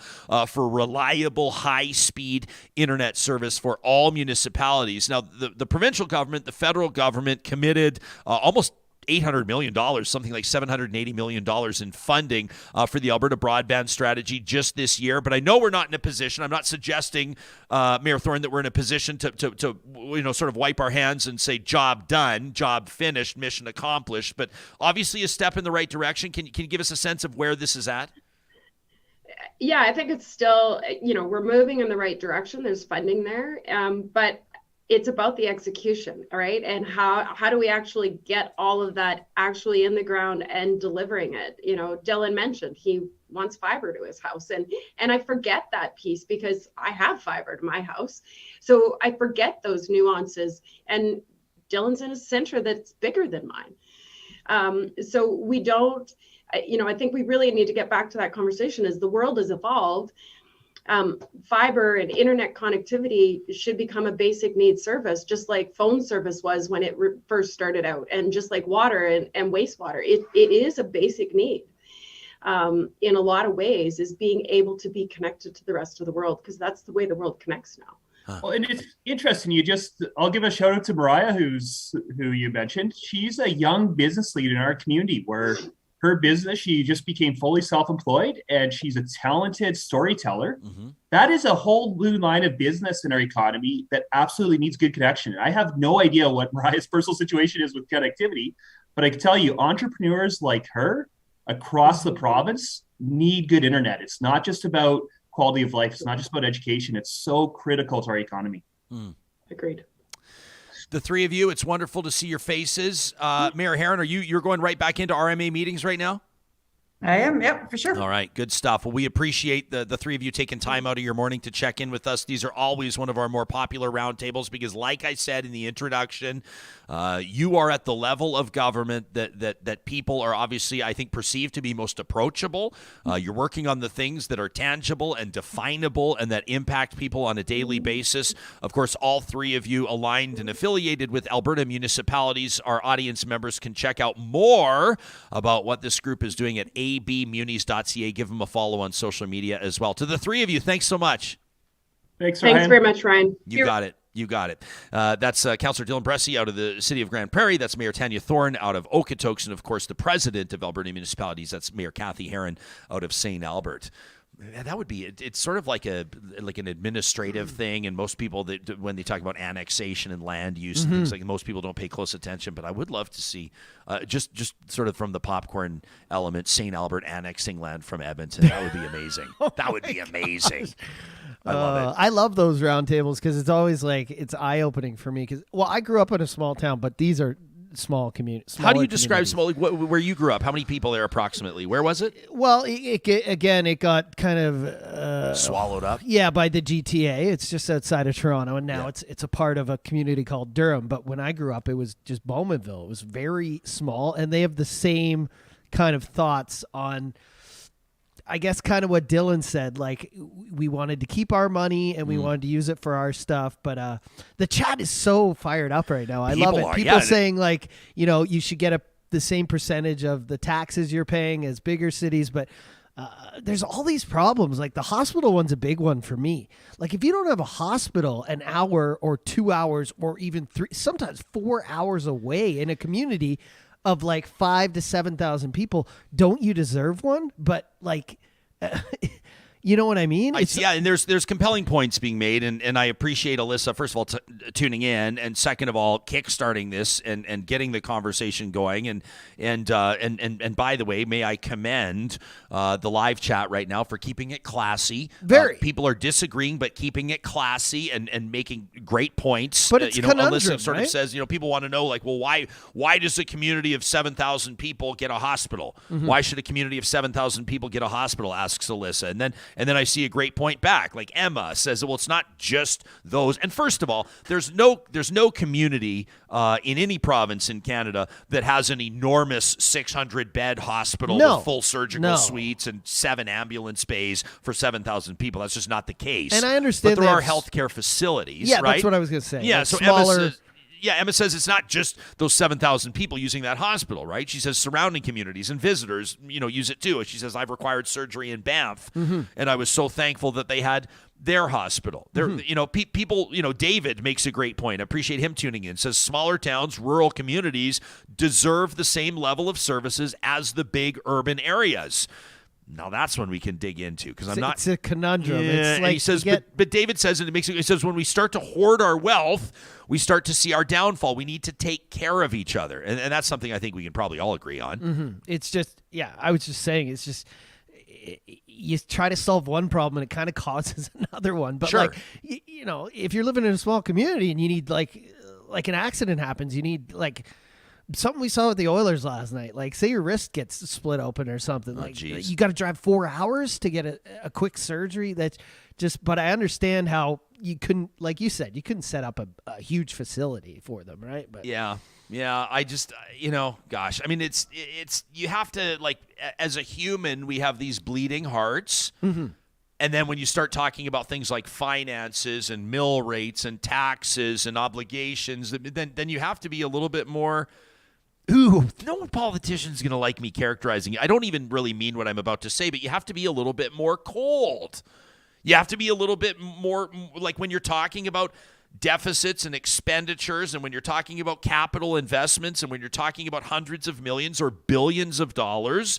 for reliable, high-speed internet service for all municipalities. Now, the provincial government, the federal government committed almost $800 million, something like $780 million in funding for the Alberta broadband strategy just this year. But I know we're not in a position, I'm not suggesting, Mayor Thorn, that we're in a position to sort of wipe our hands and say, job done, job finished, mission accomplished. But obviously a step in the right direction. Can you give us a sense of where this is at? Yeah, I think it's still, we're moving in the right direction. There's funding there, but it's about the execution, all right? And how do we actually get all of that actually in the ground and delivering it? Dylan mentioned he wants fiber to his house, and I forget that piece because I have fiber to my house. So I forget those nuances, and Dylan's in a center that's bigger than mine. So we don't, I think we really need to get back to that conversation. As the world has evolved, fiber and internet connectivity should become a basic needs service, just like phone service was when it first started out, and just like water and wastewater. It is a basic need in a lot of ways, is being able to be connected to the rest of the world, because that's the way the world connects now. Well, and it's interesting. I'll give a shout out to Mariah, who you mentioned. She's a young business leader in our community where her business, she just became fully self-employed, and she's a talented storyteller. Mm-hmm. That is a whole new line of business in our economy that absolutely needs good connection. I have no idea what Mariah's personal situation is with connectivity, but I can tell you entrepreneurs like her across the province need good internet. It's not just about quality of life. It's not just about education. It's so critical to our economy. Agreed. The three of you, it's wonderful to see your faces. Mayor Heron, you're going right back into RMA meetings right now? I am, yep, for sure. All right, good stuff. Well, we appreciate the three of you taking time out of your morning to check in with us. These are always one of our more popular roundtables because, like I said in the introduction, you are at the level of government that people are obviously, I think, perceived to be most approachable. You're working on the things that are tangible and definable and that impact people on a daily basis. Of course, all three of you aligned and affiliated with Alberta Municipalities. Our audience members can check out more about what this group is doing at abmunis.ca. Give them a follow on social media as well. To the three of you, thanks so much. Thanks, Ryan. Thanks very much, Ryan. You got it. You got it. That's Councillor Dylan Bressey out of the city of Grande Prairie. That's Mayor Tanya Thorn out of Okotoks. And, of course, the president of Alberta Municipalities. That's Mayor Cathy Heron out of St. Albert. That would be it's sort of like an administrative thing, and most people when they talk about annexation and land use and things like most people don't pay close attention. But I would love to see just sort of from the popcorn element, St. Albert annexing land from Edmonton. That would be amazing. That would be amazing. I love it. I love those roundtables because it's always like it's eye opening for me. Because I grew up in a small town, but these are small communities. How do you describe small? Where you grew up? How many people there approximately? Where was it? Well, it got kind of swallowed up. Yeah, by the GTA. It's just outside of Toronto, and now it's a part of a community called Durham. But when I grew up, it was just Bowmanville. It was very small, and they have the same kind of thoughts on, I guess, kind of what Dylan said. Like, we wanted to keep our money and we wanted to use it for our stuff. But the chat is so fired up right now. I love it. People saying, like, you should get the same percentage of the taxes you're paying as bigger cities. But there's all these problems. Like, the hospital one's a big one for me. Like, if you don't have a hospital an hour or 2 hours or even sometimes 4 hours away in a community of like 5,000 to 7,000 people, don't you deserve one? But like, you know what I mean? And there's compelling points being made, and I appreciate Alyssa, first of all, tuning in, and second of all, kickstarting this and getting the conversation going, and by the way, may I commend the live chat right now for keeping it classy. Very. People are disagreeing, but keeping it classy and making great points. But it's conundrum, Alyssa sort right? of says, people want to know, like, well, why does a community of 7,000 people get a hospital? Why should a community of 7,000 people get a hospital? Asks Alyssa, and then I see a great point back. Like Emma says, well, it's not just those. And first of all, there's no community in any province in Canada that has an enormous 600-bed hospital with full surgical suites and 7 ambulance bays for 7,000 people. That's just not the case. And I understand but there are healthcare facilities, yeah, right? That's what I was going to say. Yeah, like so smaller. Emma says it's not just those 7,000 people using that hospital, right? She says surrounding communities and visitors, use it too. She says, I've required surgery in Banff, and I was so thankful that they had their hospital. People, David makes a great point. I appreciate him tuning in. Says smaller towns, rural communities deserve the same level of services as the big urban areas. Now that's when we can dig into, because It's a conundrum. Yeah, it's like, and he says, but David says, and it says, when we start to hoard our wealth, we start to see our downfall. We need to take care of each other, and that's something I think we can probably all agree on. It's just, I was just saying, it's just, you try to solve one problem and it kind of causes another one. But sure. like, if you're living in a small community and you need like an accident happens, you need like something we saw with the Oilers last night. Like, say your wrist gets split open or something. You got to drive 4 hours to get a quick surgery. That's just, but I understand how you couldn't, like you said, you couldn't set up a huge facility for them, right? But yeah. I just, gosh, I mean, it's you have to, like, as a human, we have these bleeding hearts. And then when you start talking about things like finances and mill rates and taxes and obligations, then you have to be a little bit more. Ooh, no politician's going to like me characterizing it. I don't even really mean what I'm about to say, but you have to be a little bit more cold. You have to be a little bit more, like when you're talking about deficits and expenditures, and when you're talking about capital investments, and when you're talking about hundreds of millions or billions of dollars,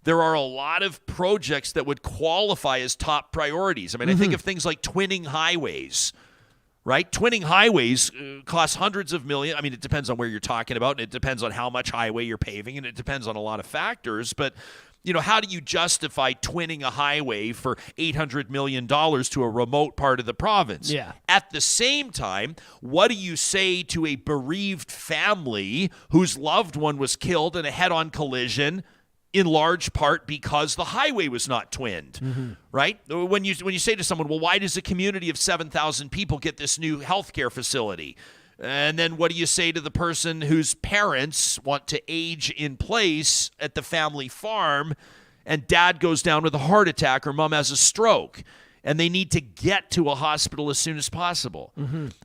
there are a lot of projects that would qualify as top priorities. I mean, I think of things like twinning highways, right? Twinning highways costs hundreds of millions. I mean, it depends on where you're talking about, and it depends on how much highway you're paving, and it depends on a lot of factors. But, how do you justify twinning a highway for $800 million to a remote part of the province? Yeah. At the same time, what do you say to a bereaved family whose loved one was killed in a head-on collision, in large part because the highway was not twinned, right? When you say to someone, well, why does a community of 7,000 people get this new healthcare facility? And then what do you say to the person whose parents want to age in place at the family farm, and dad goes down with a heart attack or mom has a stroke, and they need to get to a hospital as soon as possible?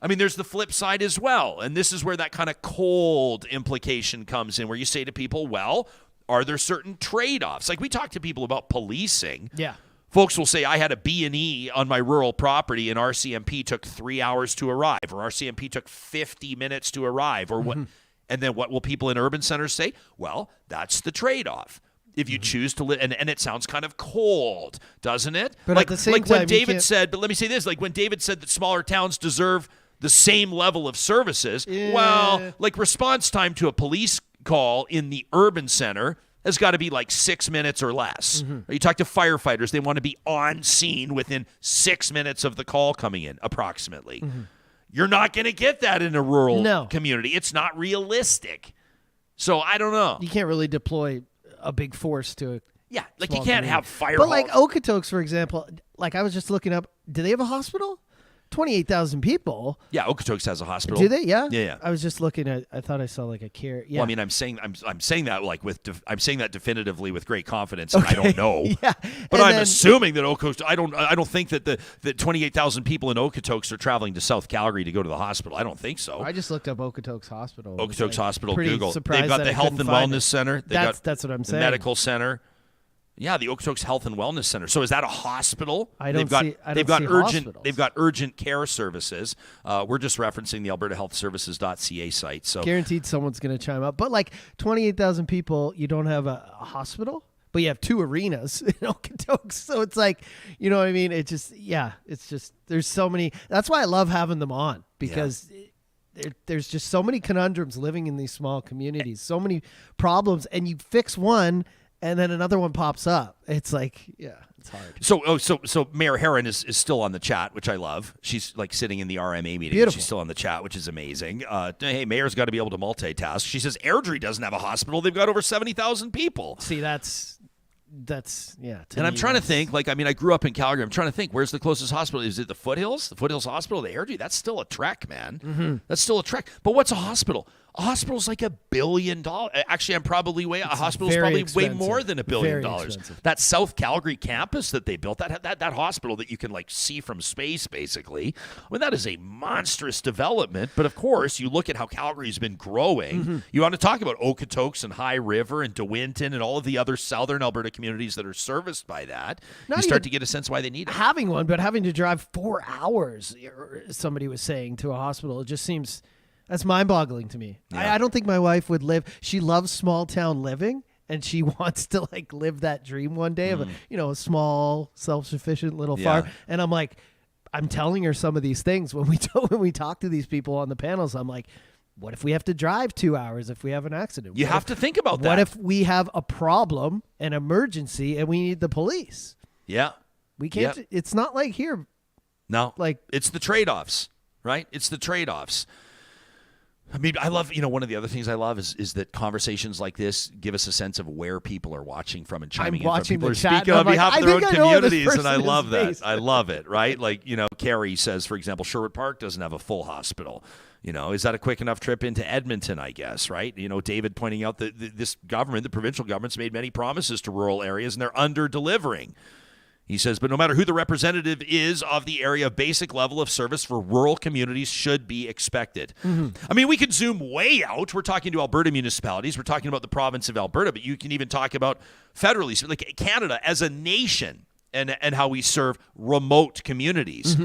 I mean, there's the flip side as well. And this is where that kind of cold implication comes in, where you say to people, well, are there certain trade-offs? Like, we talk to people about policing. Yeah. Folks will say, I had a B&E on my rural property and RCMP took 3 hours to arrive, or RCMP took 50 minutes to arrive, or what? And then what will people in urban centers say? Well, that's the trade-off. If you choose to live, and it sounds kind of cold, doesn't it? But at the same time, when David said, but let me say this, like when David said that smaller towns deserve the same level of services, well, like response time to a police call in the urban center has got to be like 6 minutes or less. You talk to firefighters, they want to be on scene within 6 minutes of the call coming in, approximately. You're not going to get that in a rural community. It's not realistic. So I don't know. You can't really deploy a big force to it. Yeah, like you can't have fire But like Okotoks, for example, like I was just looking up, do they have a hospital? 28,000 people. Yeah, Okotoks has a hospital. Do they? Yeah. Yeah. I was just looking at. I thought I saw like a care. Yeah. Well, I mean, I'm saying that like I'm saying that definitively with great confidence. And I don't know. Yeah. But I'm assuming that Okotoks. I don't think that the 28,000 people in Okotoks are traveling to South Calgary to go to the hospital. I don't think so. I just looked up Okotoks Hospital. Okotoks Hospital. Pretty Google. surprised They've got that the I Health and couldn't find Wellness it. Center. That's what I'm saying. The Medical Center. Yeah, the Okotoks Health and Wellness Center. So is that a hospital? They've got urgent care services. We're just referencing the AlbertaHealthServices.ca site. So guaranteed someone's going to chime up. But like 28,000 people, you don't have a hospital, but you have 2 arenas in Okotoks. So it's like, you know what I mean? It's just there's so many. That's why I love having them on, because there's just so many conundrums living in these small communities, so many problems, and you fix one and then another one pops up. It's like, it's hard. So Mayor Heron is still on the chat, which I love. She's like sitting in the RMA meeting. Beautiful. She's still on the chat, which is amazing. Hey, Mayor's got to be able to multitask. She says Airdrie doesn't have a hospital. They've got over 70,000 people. See, that's And I'm trying to think, like, I mean, I grew up in Calgary. I'm trying to think, where's the closest hospital? Is it the Foothills? The Foothills Hospital, the Airdrie? That's still a trek, man. That's still a trek. But what's a hospital? A hospital's like $1 billion. Actually, a hospital's probably way more than $1 billion. That South Calgary campus that they built, that hospital that you can like see from space, basically. I mean, that is a monstrous development. But of course, you look at how Calgary's been growing. You want to talk about Okotoks and High River and De Winton and all of the other southern Alberta communities that are serviced by that. You start to get a sense why they need it. Having one, but having to drive 4 hours, somebody was saying, to a hospital, it just seems. That's mind-boggling to me. Yeah. I don't think my wife would live. She loves small-town living, and she wants to like live that dream one day of a small, self-sufficient little farm. And I'm like, I'm telling her some of these things when we talk to these people on the panels. I'm like, what if we have to drive 2 hours if we have an accident? You have to think about that. What if we have a problem, an emergency, and we need the police? Yeah. We can't. Yeah. It's not like here. No. Like it's the trade-offs, right? It's the trade-offs. I mean, I love, one of the other things I love is that conversations like this give us a sense of where people are watching from and chiming in from. People are speaking on behalf of their own communities, and I love that. I love it, right? Like, Carrie says, for example, Sherwood Park doesn't have a full hospital. Is that a quick enough trip into Edmonton, I guess, right? David pointing out that this government, the provincial government's made many promises to rural areas, and they're under-delivering. He says, but no matter who the representative is of the area, a basic level of service for rural communities should be expected. I mean, we can zoom way out. We're talking to Alberta municipalities. We're talking about the province of Alberta, but you can even talk about federally, so like Canada as a nation and how we serve remote communities.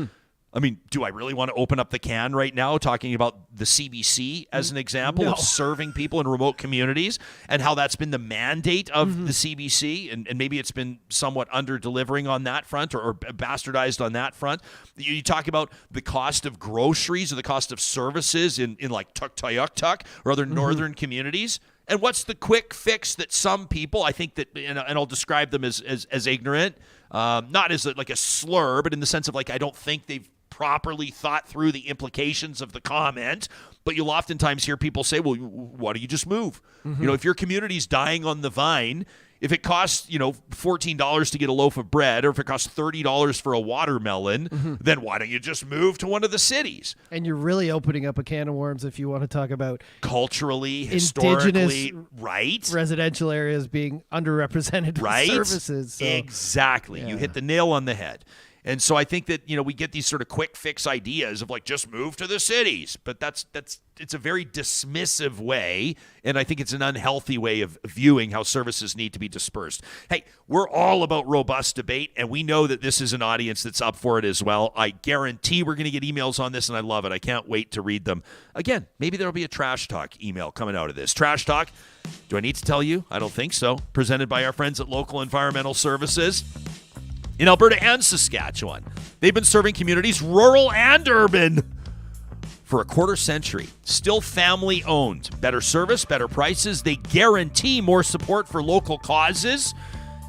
I mean, do I really want to open up the can right now talking about the CBC as an example of serving people in remote communities and how that's been the mandate of the CBC, and maybe it's been somewhat under-delivering on that front or bastardized on that front. You talk about the cost of groceries or the cost of services in like Tuktoyaktuk or other northern communities. And what's the quick fix that some people, I think that, and I'll describe them as ignorant, not as like a slur, but in the sense of like I don't think they've properly thought through the implications of the comment, but you'll oftentimes hear people say, well, why don't you just move? If your community's dying on the vine, if it costs, $14 to get a loaf of bread, or if it costs $30 for a watermelon, then why don't you just move to one of the cities? And you're really opening up a can of worms if you want to talk about culturally, historically, right? Residential areas being underrepresented right? services. So, exactly. Yeah. You hit the nail on the head. And so I think that, we get these sort of quick fix ideas of like, just move to the cities. But it's a very dismissive way. And I think it's an unhealthy way of viewing how services need to be dispersed. Hey, we're all about robust debate. And we know that this is an audience that's up for it as well. I guarantee we're going to get emails on this, and I love it. I can't wait to read them. Again, maybe there'll be a Trash Talk email coming out of this. Trash Talk, do I need to tell you? I don't think so. Presented by our friends at Local Environmental Services. In Alberta and Saskatchewan, they've been serving communities, rural and urban, for a quarter century. Still family-owned. Better service, better prices. They guarantee more support for local causes.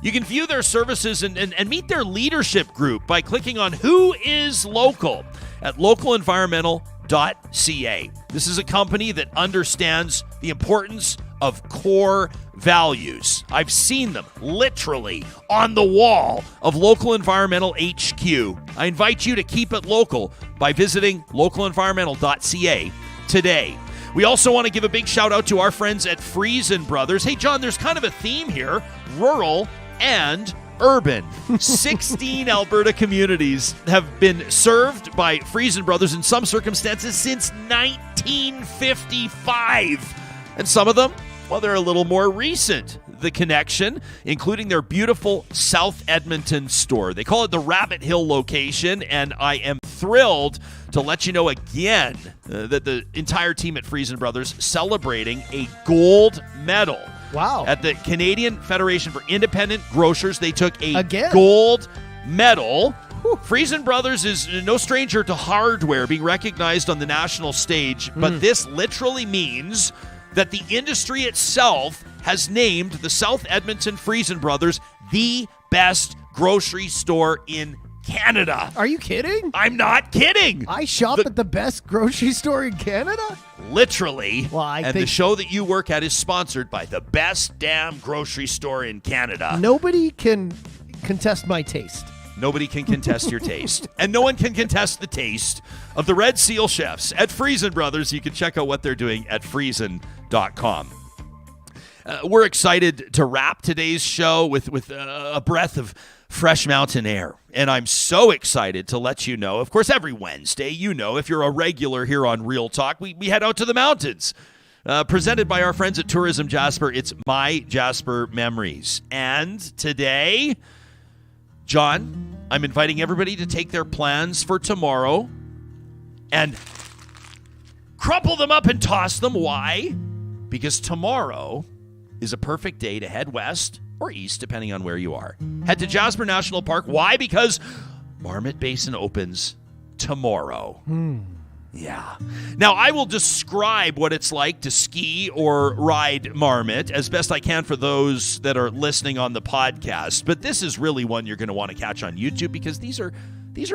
You can view their services and meet their leadership group by clicking on Who is Local at localenvironmental.ca. This is a company that understands the importance of core values. I've seen them literally on the wall of Local Environmental HQ. I invite you to keep it local by visiting localenvironmental.ca today. We also want to give a big shout out to our friends at Friesen Brothers. Hey, John, there's kind of a theme here, rural and urban. 16 Alberta communities have been served by Friesen Brothers in some circumstances since 1955. And some of them, well, they're a little more recent. The connection, including their beautiful South Edmonton store. They call it the Rabbit Hill location, and I am thrilled to let you know again that the entire team at Friesen Brothers celebrating a gold medal. Wow. At the Canadian Federation for Independent Grocers, they took a gold medal. Friesen Brothers is no stranger to hardware being recognized on the national stage, but this literally means that the industry itself has named the South Edmonton Friesen Brothers the best grocery store in Canada. Are you kidding? I'm not kidding. I shop at the best grocery store in Canada? Literally. Well, I think the show that you work at is sponsored by the best damn grocery store in Canada. Nobody can contest my taste. Nobody can contest your taste. And no one can contest the taste of the Red Seal chefs at Friesen Brothers. You can check out what they're doing at friesen.com. We're excited to wrap today's show with a breath of fresh mountain air. And I'm so excited to let you know, of course, every Wednesday, if you're a regular here on Real Talk, we head out to the mountains. Presented by our friends at Tourism Jasper, it's MyJasper Memories. And today, John, I'm inviting everybody to take their plans for tomorrow and crumple them up and toss them. Why? Because tomorrow is a perfect day to head west or east, depending on where you are. Head to Jasper National Park. Why? Because Marmot Basin opens tomorrow. Yeah. Now, I will describe what it's like to ski or ride Marmot as best I can for those that are listening on the podcast. But this is really one you're going to want to catch on YouTube because these are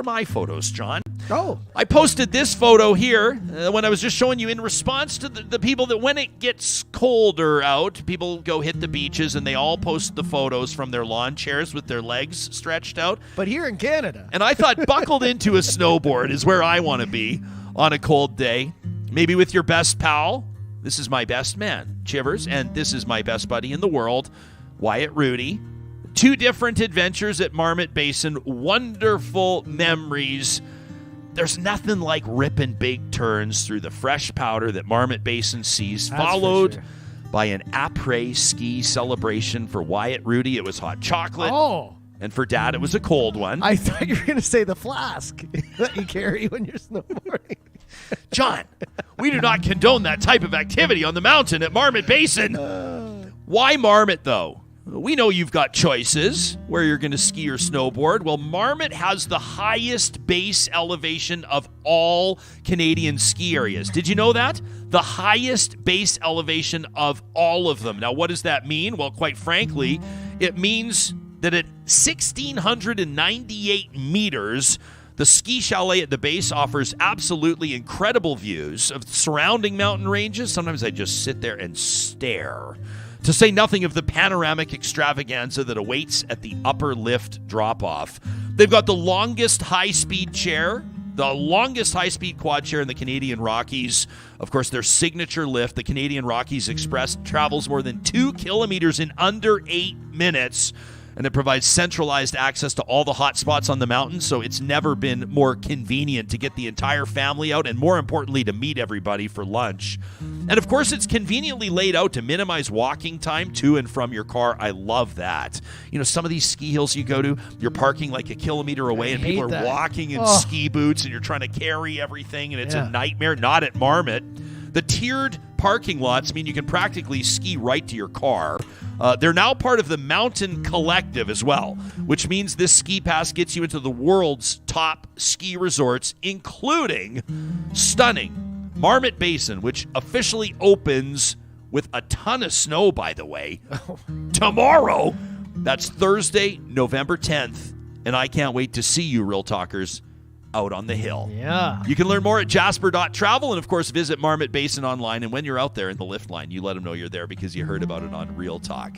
my photos, John. Oh. I posted this photo here when I was just showing you in response to the people that when it gets colder out, people go hit the beaches and they all post the photos from their lawn chairs with their legs stretched out. But here in Canada. And I thought buckled into a snowboard is where I want to be on a cold day. Maybe with your best pal. This is my best man, Chivers, and this is my best buddy in the world, Wyatt Rudy. 2 different adventures at Marmot Basin, wonderful memories. There's nothing like ripping big turns through the fresh powder that Marmot Basin sees, followed by an après ski celebration for Wyatt Rudy. It was hot chocolate. Oh. And for Dad, it was a cold one. I thought you were going to say the flask that you carry when you're snowboarding. John, we do not condone that type of activity on the mountain at Marmot Basin. Why Marmot, though? We know you've got choices where you're going to ski or snowboard. Well, Marmot has the highest base elevation of all Canadian ski areas. Did you know that? The highest base elevation of all of them. Now, what does that mean? Well, quite frankly, it means that at 1,698 meters, the ski chalet at the base offers absolutely incredible views of the surrounding mountain ranges. Sometimes I just sit there and stare. To say nothing of the panoramic extravaganza that awaits at the upper lift drop-off. They've got the longest high-speed chair, the longest high-speed quad chair in the Canadian Rockies. Of course, their signature lift, the Canadian Rockies Express, travels more than 2 kilometers in under 8 minutes. And it provides centralized access to all the hot spots on the mountain, so it's never been more convenient to get the entire family out and, more importantly, to meet everybody for lunch. And, of course, it's conveniently laid out to minimize walking time to and from your car. I love that. You know, some of these ski hills you go to, you're parking like a kilometer away, and people are walking in ski boots, and you're trying to carry everything, and it's a nightmare. Not at Marmot. The tiered parking lots mean you can practically ski right to your car. They're now part of the Mountain Collective as well, which means this ski pass gets you into the world's top ski resorts, including stunning Marmot Basin, which officially opens with a ton of snow, by the way, tomorrow. That's Thursday, November 10th, and I can't wait to see you, Real Talkers, out on the hill. Yeah. You can learn more at jasper.travel and, of course, visit Marmot Basin online. And when you're out there in the lift line, you let them know you're there because you heard about it on Real Talk.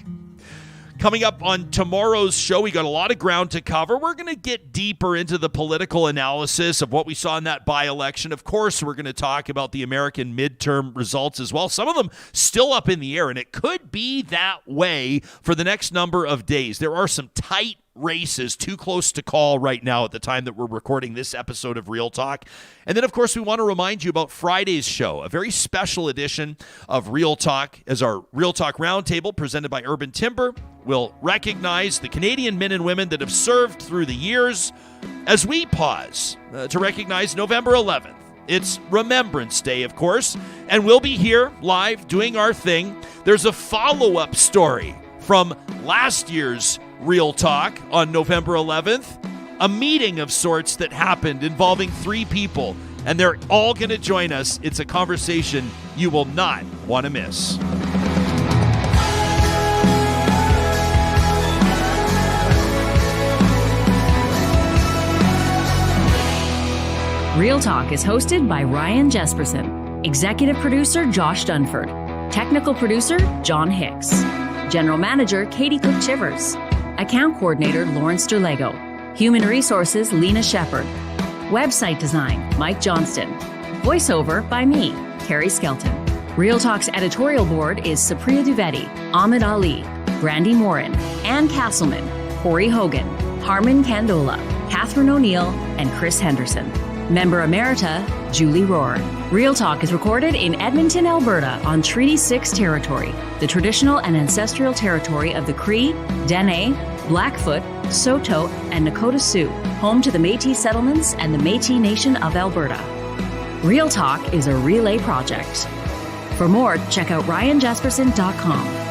Coming up on tomorrow's show, we got a lot of ground to cover. We're going to get deeper into the political analysis of what we saw in that by-election. Of course, we're going to talk about the American midterm results as well. Some of them still up in the air, and it could be that way for the next number of days. There are some tight races too close to call right now at the time that we're recording this episode of Real Talk. And then, of course, we want to remind you about Friday's show, a very special edition of Real Talk, as our Real Talk Roundtable presented by Urban Timber will recognize the Canadian men and women that have served through the years as we pause to recognize November 11th. It's Remembrance Day, of course, and we'll be here live doing our thing. There's a follow-up story from last year's Real Talk on November 11th, a meeting of sorts that happened involving 3 people, and they're all going to join us. It's a conversation you will not want to miss. Real Talk is hosted by Ryan Jesperson, executive producer Josh Dunford, technical producer John Hicks, general manager Katie Cook-Chivers, account coordinator Lawrence Derlego, human resources Lena Shepard, website design Mike Johnston, voiceover by me, Carrie Skelton. Real Talk's editorial board is Supriya Dwivedi, Ahmed Ali, Brandy Morin, Ann Castleman, Corey Hogan, Harmon Candola, Catherine O'Neill, and Chris Henderson. Member Emerita, Julie Rohr. Real Talk is recorded in Edmonton, Alberta on Treaty 6 territory, the traditional and ancestral territory of the Cree, Dene, Blackfoot, Saulteaux, and Nakota Sioux, home to the Métis settlements and the Métis Nation of Alberta. Real Talk is a relay project. For more, check out ryanjasperson.com.